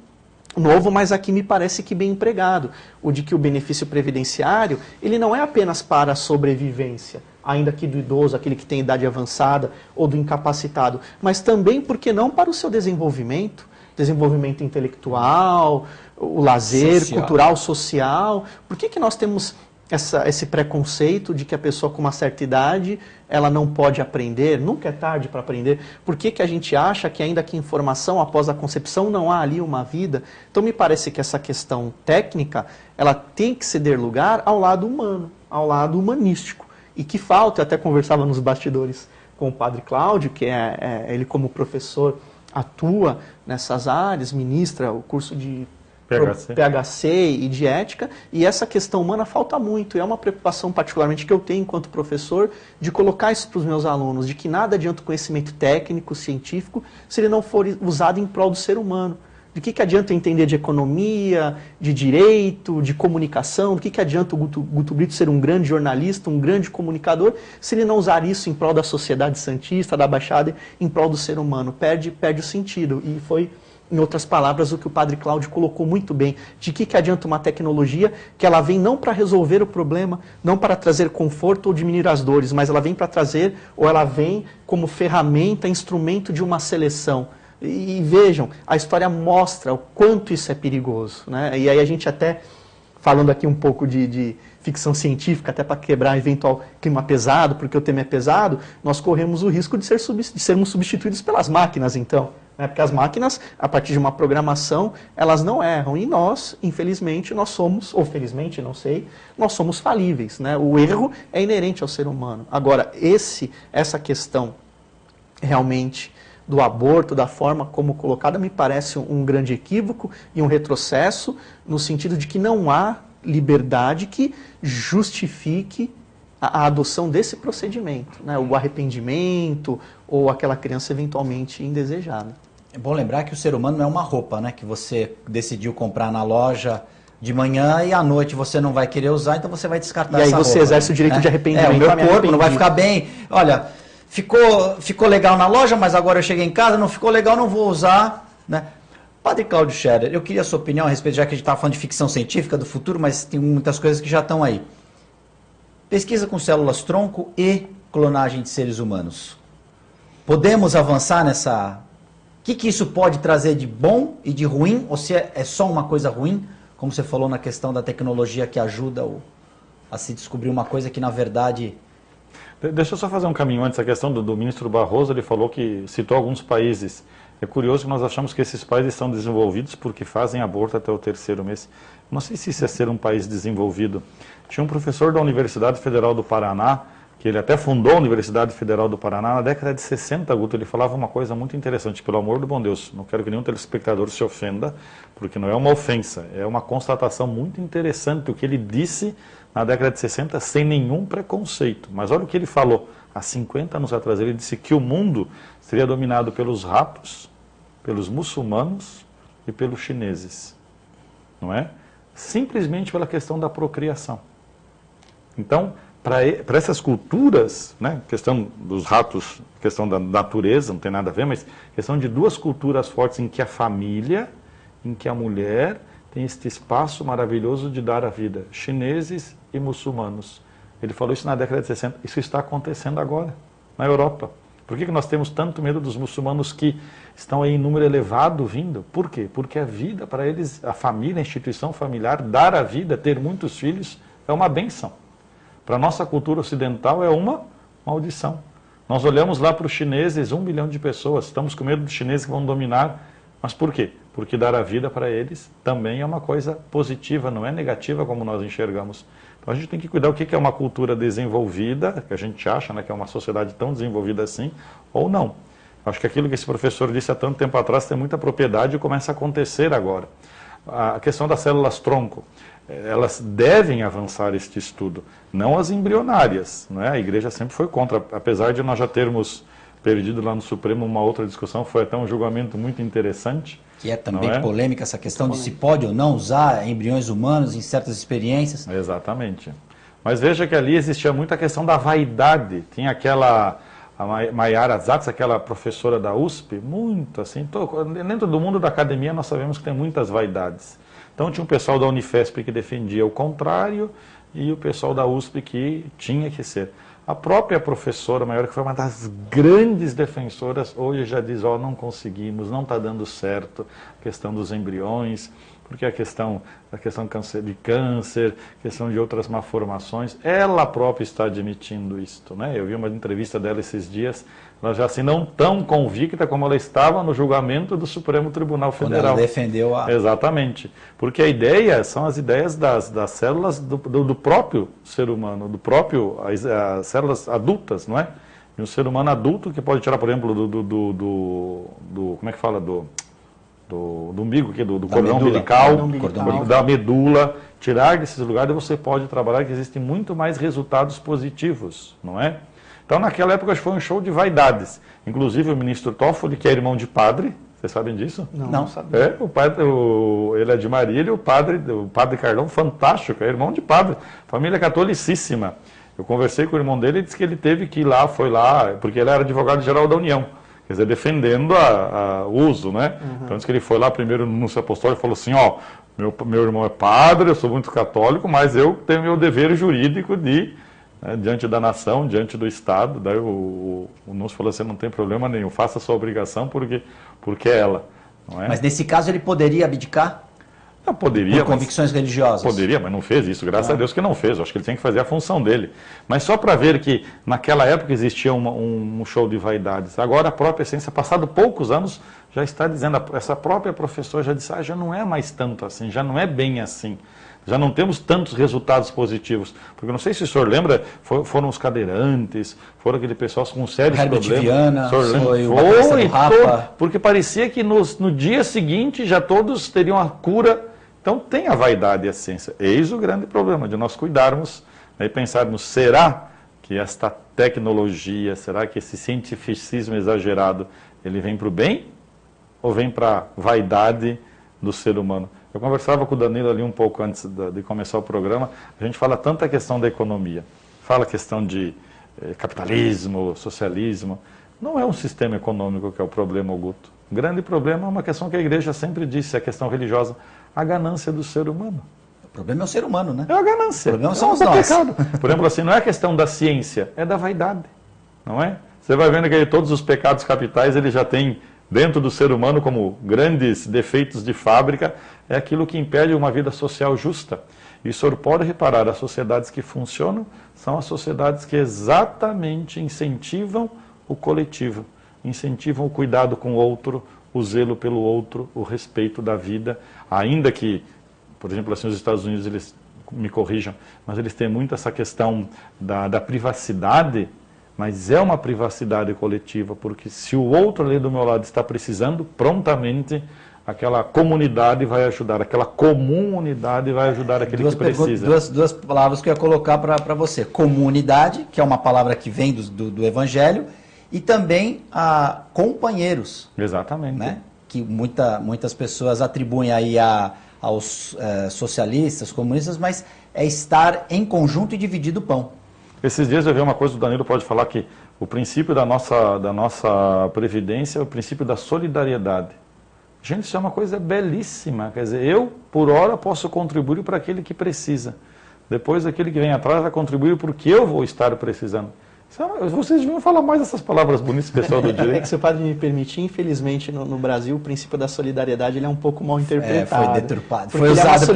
novo, mas aqui me parece que bem empregado, o de que o benefício previdenciário, ele não é apenas para a sobrevivência, ainda que do idoso, aquele que tem idade avançada, ou do incapacitado, mas também, por que não, para o seu desenvolvimento intelectual, o lazer, cultural, social. Por que nós temos esse preconceito de que a pessoa com uma certa idade, ela não pode aprender, nunca é tarde para aprender? Por que a gente acha que ainda que em formação, após a concepção, não há ali uma vida? Então me parece que essa questão técnica, ela tem que ceder lugar ao lado humano, ao lado humanístico. E que falta, eu até conversava nos bastidores com o padre Cláudio, que ele como professor atua nessas áreas, ministra o curso de PHC e de ética, e essa questão humana falta muito, e é uma preocupação particularmente que eu tenho enquanto professor, de colocar isso para os meus alunos, de que nada adianta o conhecimento técnico, científico, se ele não for usado em prol do ser humano. De que adianta entender de economia, de direito, de comunicação, do que adianta o Guto Brito ser um grande jornalista, um grande comunicador, se ele não usar isso em prol da sociedade santista, da Baixada, em prol do ser humano? Perde o sentido, e foi, em outras palavras, o que o padre Cláudio colocou muito bem. De que adianta uma tecnologia que ela vem não para resolver o problema, não para trazer conforto ou diminuir as dores, mas ela vem para trazer, ou ela vem como ferramenta, instrumento de uma seleção. E vejam, a história mostra o quanto isso é perigoso, né? E aí a gente até falando aqui um pouco de ficção científica, até para quebrar eventual clima pesado, porque o tema é pesado, nós corremos o risco de sermos substituídos pelas máquinas, então. Né? Porque as máquinas, a partir de uma programação, elas não erram. E nós, infelizmente, nós somos, ou felizmente, não sei, nós somos falíveis. Né? O erro é inerente ao ser humano. Agora, essa questão realmente do aborto, da forma como colocada, me parece um grande equívoco e um retrocesso, no sentido de que não há liberdade que justifique a adoção desse procedimento, né? O arrependimento ou aquela criança eventualmente indesejada. É bom lembrar que o ser humano não é uma roupa, né? Que você decidiu comprar na loja de manhã e à noite você não vai querer usar, então você vai descartar essa roupa. E aí você exerce o direito de arrependimento. O meu corpo não vai ficar bem. Olha, ficou legal na loja, mas agora eu cheguei em casa, não ficou legal, não vou usar, né? Padre Cláudio Scherer, eu queria a sua opinião a respeito, já que a gente estava falando de ficção científica do futuro, mas tem muitas coisas que já estão aí. Pesquisa com células-tronco e clonagem de seres humanos. Podemos avançar nessa... O que isso pode trazer de bom e de ruim, ou se é só uma coisa ruim, como você falou na questão da tecnologia que ajuda a se descobrir uma coisa que, na verdade... Deixa eu só fazer um caminho antes. A questão do ministro Barroso, ele falou que citou alguns países. É curioso que nós achamos que esses países são desenvolvidos porque fazem aborto até o 3º mês. Não sei se isso é ser um país desenvolvido. Tinha um professor da Universidade Federal do Paraná, que ele até fundou a Universidade Federal do Paraná na década de 60, Guto. Ele falava uma coisa muito interessante, pelo amor do bom Deus, não quero que nenhum telespectador se ofenda, porque não é uma ofensa, é uma constatação muito interessante o que ele disse na década de 60, sem nenhum preconceito. Mas olha o que ele falou, há 50 anos atrás, ele disse que o mundo seria dominado pelos ratos, pelos muçulmanos e pelos chineses, não é? Simplesmente pela questão da procriação. Então, para essas culturas, né, questão dos ratos, questão da natureza, não tem nada a ver, mas questão de duas culturas fortes em que a família, em que a mulher tem este espaço maravilhoso de dar a vida, chineses e muçulmanos. Ele falou isso na década de 60, isso está acontecendo agora, na Europa. Por que nós temos tanto medo dos muçulmanos que estão aí em número elevado vindo? Por quê? Porque a vida para eles, a família, a instituição familiar, dar a vida, ter muitos filhos, é uma bênção. Para a nossa cultura ocidental é uma maldição. Nós olhamos lá para os chineses, 1 bilhão de pessoas, estamos com medo dos chineses que vão dominar. Mas por quê? Porque dar a vida para eles também é uma coisa positiva, não é negativa como nós enxergamos. Então a gente tem que cuidar o que é uma cultura desenvolvida, que a gente acha, né, que é uma sociedade tão desenvolvida assim, ou não. Acho que aquilo que esse professor disse há tanto tempo atrás tem muita propriedade e começa a acontecer agora. A questão das células-tronco, elas devem avançar este estudo, não as embrionárias, né? A igreja sempre foi contra, apesar de nós já termos perdido lá no Supremo uma outra discussão, foi até um julgamento muito interessante. Que é também polêmica essa questão de se pode ou não usar embriões humanos em certas experiências. Exatamente. Mas veja que ali existia muita questão da vaidade. Tinha aquela, a Maiara Zatz, aquela professora da USP, muito assim, dentro do mundo da academia nós sabemos que tem muitas vaidades. Então tinha um pessoal da Unifesp que defendia o contrário e o pessoal da USP que tinha que ser. A própria professora Maiara, que foi uma das grandes defensoras, hoje já diz, não conseguimos, não está dando certo a questão dos embriões, porque a questão de câncer, questão de outras malformações, ela própria está admitindo isto, né? Eu vi uma entrevista dela esses dias, ela já assim não tão convicta como ela estava no julgamento do Supremo Tribunal Federal. Quando ela defendeu a... Exatamente, porque a ideia são as ideias das células do próprio ser humano, as células adultas, não é? E um ser humano adulto que pode tirar, por exemplo, como é que fala, do umbigo, do cordão umbilical, da medula, tirar desses lugares você pode trabalhar, que existem muito mais resultados positivos, não é? Então naquela época foi um show de vaidades, inclusive o ministro Toffoli, que é irmão de padre, vocês sabem disso? Não sabia. Ele é de Marília, o padre Carlão, fantástico, é irmão de padre, família catolicíssima. Eu conversei com o irmão dele e disse que ele teve que ir lá, foi lá, porque ele era advogado-geral da União. Quer dizer, defendendo o uso, né? Uhum. Então, diz que ele foi lá primeiro no anúncio apostólico e falou assim, meu irmão é padre, eu sou muito católico, mas eu tenho meu dever jurídico diante da nação, diante do Estado. Daí o anúncio falou assim, não tem problema nenhum, faça a sua obrigação porque é ela. Não é? Mas nesse caso ele poderia abdicar? Não, poderia, por convicções religiosas. Poderia, mas não fez isso. Graças a Deus que não fez. Eu acho que ele tem que fazer a função dele. Mas só para ver que naquela época existia um show de vaidades. Agora a própria essência, passado poucos anos, já está dizendo, essa própria professora já disse, já não é mais tanto assim, já não é bem assim. Já não temos tantos resultados positivos. Porque não sei se o senhor lembra, foram os cadeirantes, foram aquele pessoal com sérios problemas. Viana, foi o Rapa. porque parecia que no dia seguinte já todos teriam a cura. Então tem a vaidade e a ciência. Eis o grande problema de nós cuidarmos, né, e pensarmos, será que esta tecnologia, será que esse cientificismo exagerado, ele vem para o bem ou vem para a vaidade do ser humano? Eu conversava com o Danilo ali um pouco antes de começar o programa, a gente fala tanta questão da economia, fala questão de capitalismo, socialismo. Não é um sistema econômico que é o problema, Guto. O grande problema é uma questão que a igreja sempre disse, a questão religiosa, a ganância do ser humano. O problema é o ser humano, né? É a ganância. O problema somos nós. Pecado. Por exemplo, assim, não é a questão da ciência, é da vaidade, não é? Você vai vendo que todos os pecados capitais, ele já tem dentro do ser humano como grandes defeitos de fábrica, é aquilo que impede uma vida social justa. E o senhor pode reparar, as sociedades que funcionam são as sociedades que exatamente incentivam o coletivo, incentivam o cuidado com o outro, o zelo pelo outro, o respeito da vida, ainda que, por exemplo, assim, os Estados Unidos, eles me corrijam, mas eles têm muito essa questão da privacidade, mas é uma privacidade coletiva, porque se o outro ali do meu lado está precisando, prontamente aquela comunidade vai ajudar, aquela comunidade vai ajudar aquele que precisa. Duas palavras que eu ia colocar para você. Comunidade, que é uma palavra que vem do Evangelho, e também a companheiros. Exatamente. Né? Que muitas pessoas atribuem aí aos socialistas, comunistas, mas é estar em conjunto e dividir o pão. Esses dias eu vi uma coisa, o Danilo pode falar que o princípio da nossa previdência é o princípio da solidariedade. Gente, isso é uma coisa belíssima. Quer dizer, eu, por hora, posso contribuir para aquele que precisa. Depois, aquele que vem atrás vai contribuir para o que eu vou estar precisando. Vocês deviam falar mais essas palavras bonitas, pessoal do direito. É que, se o padre me permitir, infelizmente, no Brasil, o princípio da solidariedade ele é um pouco mal interpretado. Foi deturpado. Foi usado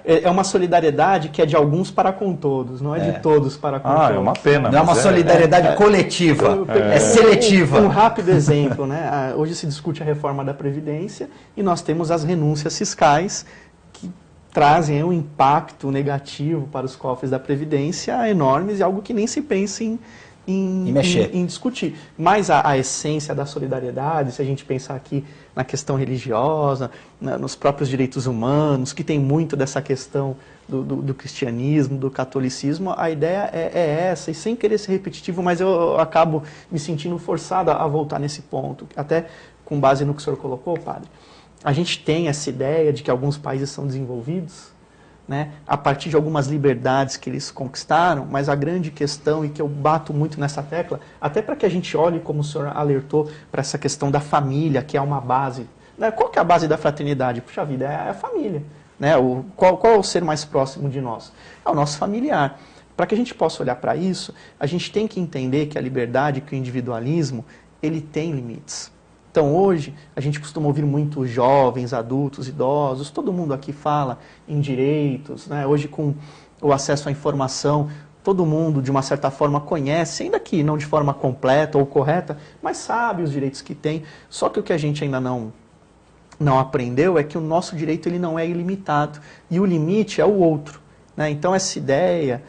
é uma solidariedade que é de alguns para com todos, não é de todos para com todos. É uma pena. Não é uma solidariedade coletiva, é seletiva. Um rápido exemplo, né? Hoje se discute a reforma da Previdência e nós temos as renúncias fiscais que trazem um impacto negativo para os cofres da Previdência enormes e algo que nem se pensa em discutir. Mas a essência da solidariedade, se a gente pensar aqui na questão religiosa, nos próprios direitos humanos, que tem muito dessa questão do cristianismo, do catolicismo, a ideia é essa, e sem querer ser repetitivo, mas eu acabo me sentindo forçado a voltar nesse ponto, até com base no que o senhor colocou, padre. A gente tem essa ideia de que alguns países são desenvolvidos, né, a partir de algumas liberdades que eles conquistaram, mas a grande questão, e que eu bato muito nessa tecla, até para que a gente olhe, como o senhor alertou, para essa questão da família, que é uma base. Né? Qual que é a base da fraternidade? Puxa vida, é a família. Né? Qual é o ser mais próximo de nós? É o nosso familiar. Para que a gente possa olhar para isso, a gente tem que entender que a liberdade, que o individualismo, ele tem limites. Então, hoje, a gente costuma ouvir muito jovens, adultos, idosos, todo mundo aqui fala em direitos, né? Hoje, com o acesso à informação, todo mundo, de uma certa forma, conhece, ainda que não de forma completa ou correta, mas sabe os direitos que tem. Só que o que a gente ainda não aprendeu é que o nosso direito ele não é ilimitado, e o limite é o outro. Né? Então, essa ideia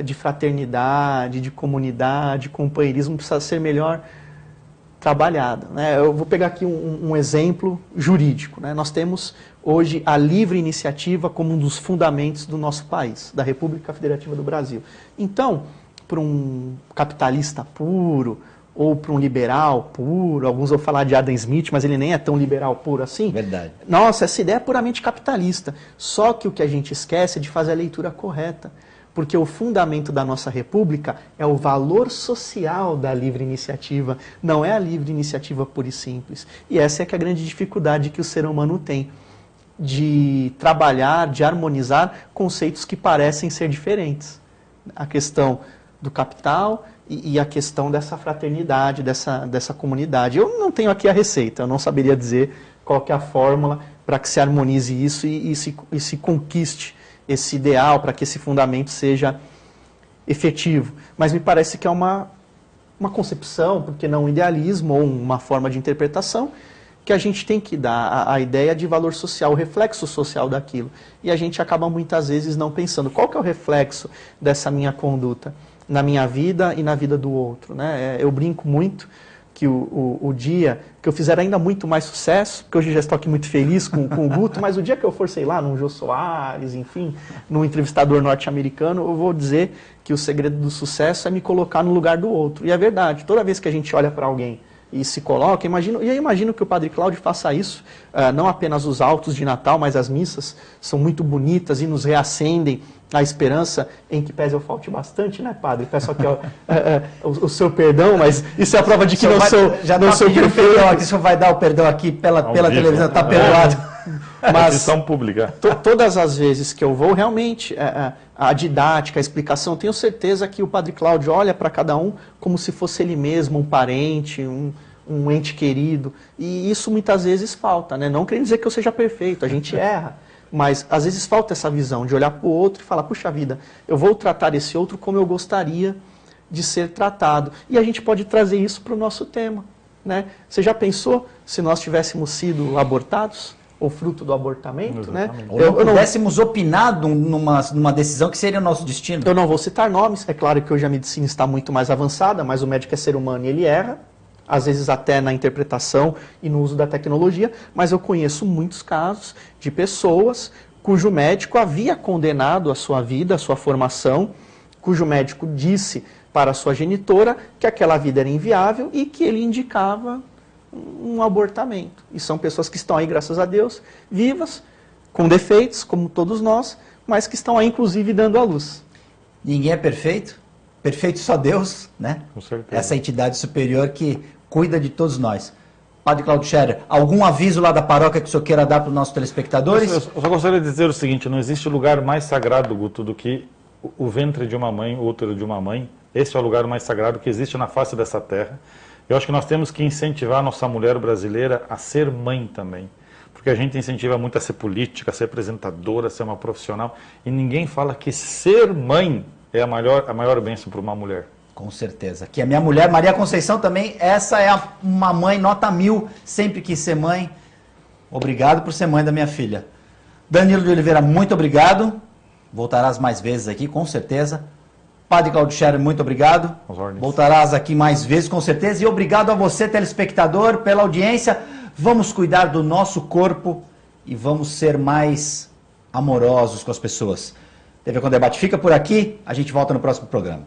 de fraternidade, de comunidade, de companheirismo precisa ser melhor trabalhada. Né? Eu vou pegar aqui um exemplo jurídico. Né? Nós temos hoje a livre iniciativa como um dos fundamentos do nosso país, da República Federativa do Brasil. Então, para um capitalista puro, ou para um liberal puro, alguns vão falar de Adam Smith, mas ele nem é tão liberal puro assim. Verdade. Nossa, essa ideia é puramente capitalista. Só que o que a gente esquece é de fazer a leitura correta. Porque o fundamento da nossa república é o valor social da livre iniciativa, não é a livre iniciativa pura e simples. E essa é que é a grande dificuldade que o ser humano tem, de trabalhar, de harmonizar conceitos que parecem ser diferentes. A questão do capital e a questão dessa fraternidade, dessa comunidade. Eu não tenho aqui a receita, eu não saberia dizer qual que é a fórmula para que se harmonize isso e se conquiste esse ideal, para que esse fundamento seja efetivo. Mas me parece que é uma concepção, porque não um idealismo ou uma forma de interpretação, que a gente tem que dar a ideia de valor social, o reflexo social daquilo. E a gente acaba muitas vezes não pensando qual que é o reflexo dessa minha conduta na minha vida e na vida do outro, né? Eu brinco muito que o dia que eu fizer ainda muito mais sucesso, porque hoje já estou aqui muito feliz com o Guto, mas o dia que eu for, sei lá, num Jô Soares, enfim, num entrevistador norte-americano, eu vou dizer que o segredo do sucesso é me colocar no lugar do outro. E é verdade, toda vez que a gente olha para alguém e se coloca, eu imagino que o Padre Cláudio faça isso, não apenas os altos de Natal, mas as missas são muito bonitas e nos reacendem a esperança, em que pese eu falte bastante, né, Padre? Peço aqui o seu perdão, mas isso é a prova de que não sou perfeito. O senhor vai dar o perdão aqui pela televisão, está perdoado. Mas pública. Todas as vezes que eu vou, realmente, a didática, a explicação, tenho certeza que o Padre Cláudio olha para cada um como se fosse ele mesmo, um parente, um ente querido. E isso muitas vezes falta, né? Não querendo dizer que eu seja perfeito, a gente erra. Mas às vezes falta essa visão de olhar para o outro e falar, puxa vida, eu vou tratar esse outro como eu gostaria de ser tratado. E a gente pode trazer isso para o nosso tema, né? Você já pensou se nós tivéssemos sido abortados? Ou fruto do abortamento, né? Ou não pudéssemos opinar numa decisão que seria o nosso destino. Eu não vou citar nomes, é claro que hoje a medicina está muito mais avançada, mas o médico é ser humano e ele erra, às vezes até na interpretação e no uso da tecnologia, mas eu conheço muitos casos de pessoas cujo médico havia condenado a sua vida, a sua formação, cujo médico disse para a sua genitora que aquela vida era inviável e que ele indicava um abortamento. E são pessoas que estão aí, graças a Deus, vivas, com defeitos, como todos nós, mas que estão aí, inclusive, dando à luz. Ninguém é perfeito, perfeito só Deus, né? Com certeza. Essa entidade superior que cuida de todos nós. Padre Cláudio Scherer, algum aviso lá da paróquia que o senhor queira dar para os nossos telespectadores? Eu só gostaria de dizer o seguinte, não existe lugar mais sagrado, Guto, do que o ventre de uma mãe, o útero de uma mãe. Esse é o lugar mais sagrado que existe na face dessa terra. Eu acho que nós temos que incentivar a nossa mulher brasileira a ser mãe também. Porque a gente incentiva muito a ser política, a ser apresentadora, a ser uma profissional. E ninguém fala que ser mãe é a maior bênção para uma mulher. Com certeza. Que a minha mulher, Maria Conceição, também, essa é uma mãe nota 1000, sempre quis ser mãe. Obrigado por ser mãe da minha filha. Danilo de Oliveira, muito obrigado. Voltarás mais vezes aqui, com certeza. Padre Cláudio Scherer, muito obrigado. Voltarás aqui mais vezes, com certeza. E obrigado a você, telespectador, pela audiência. Vamos cuidar do nosso corpo e vamos ser mais amorosos com as pessoas. TV Com Debate fica por aqui. A gente volta no próximo programa.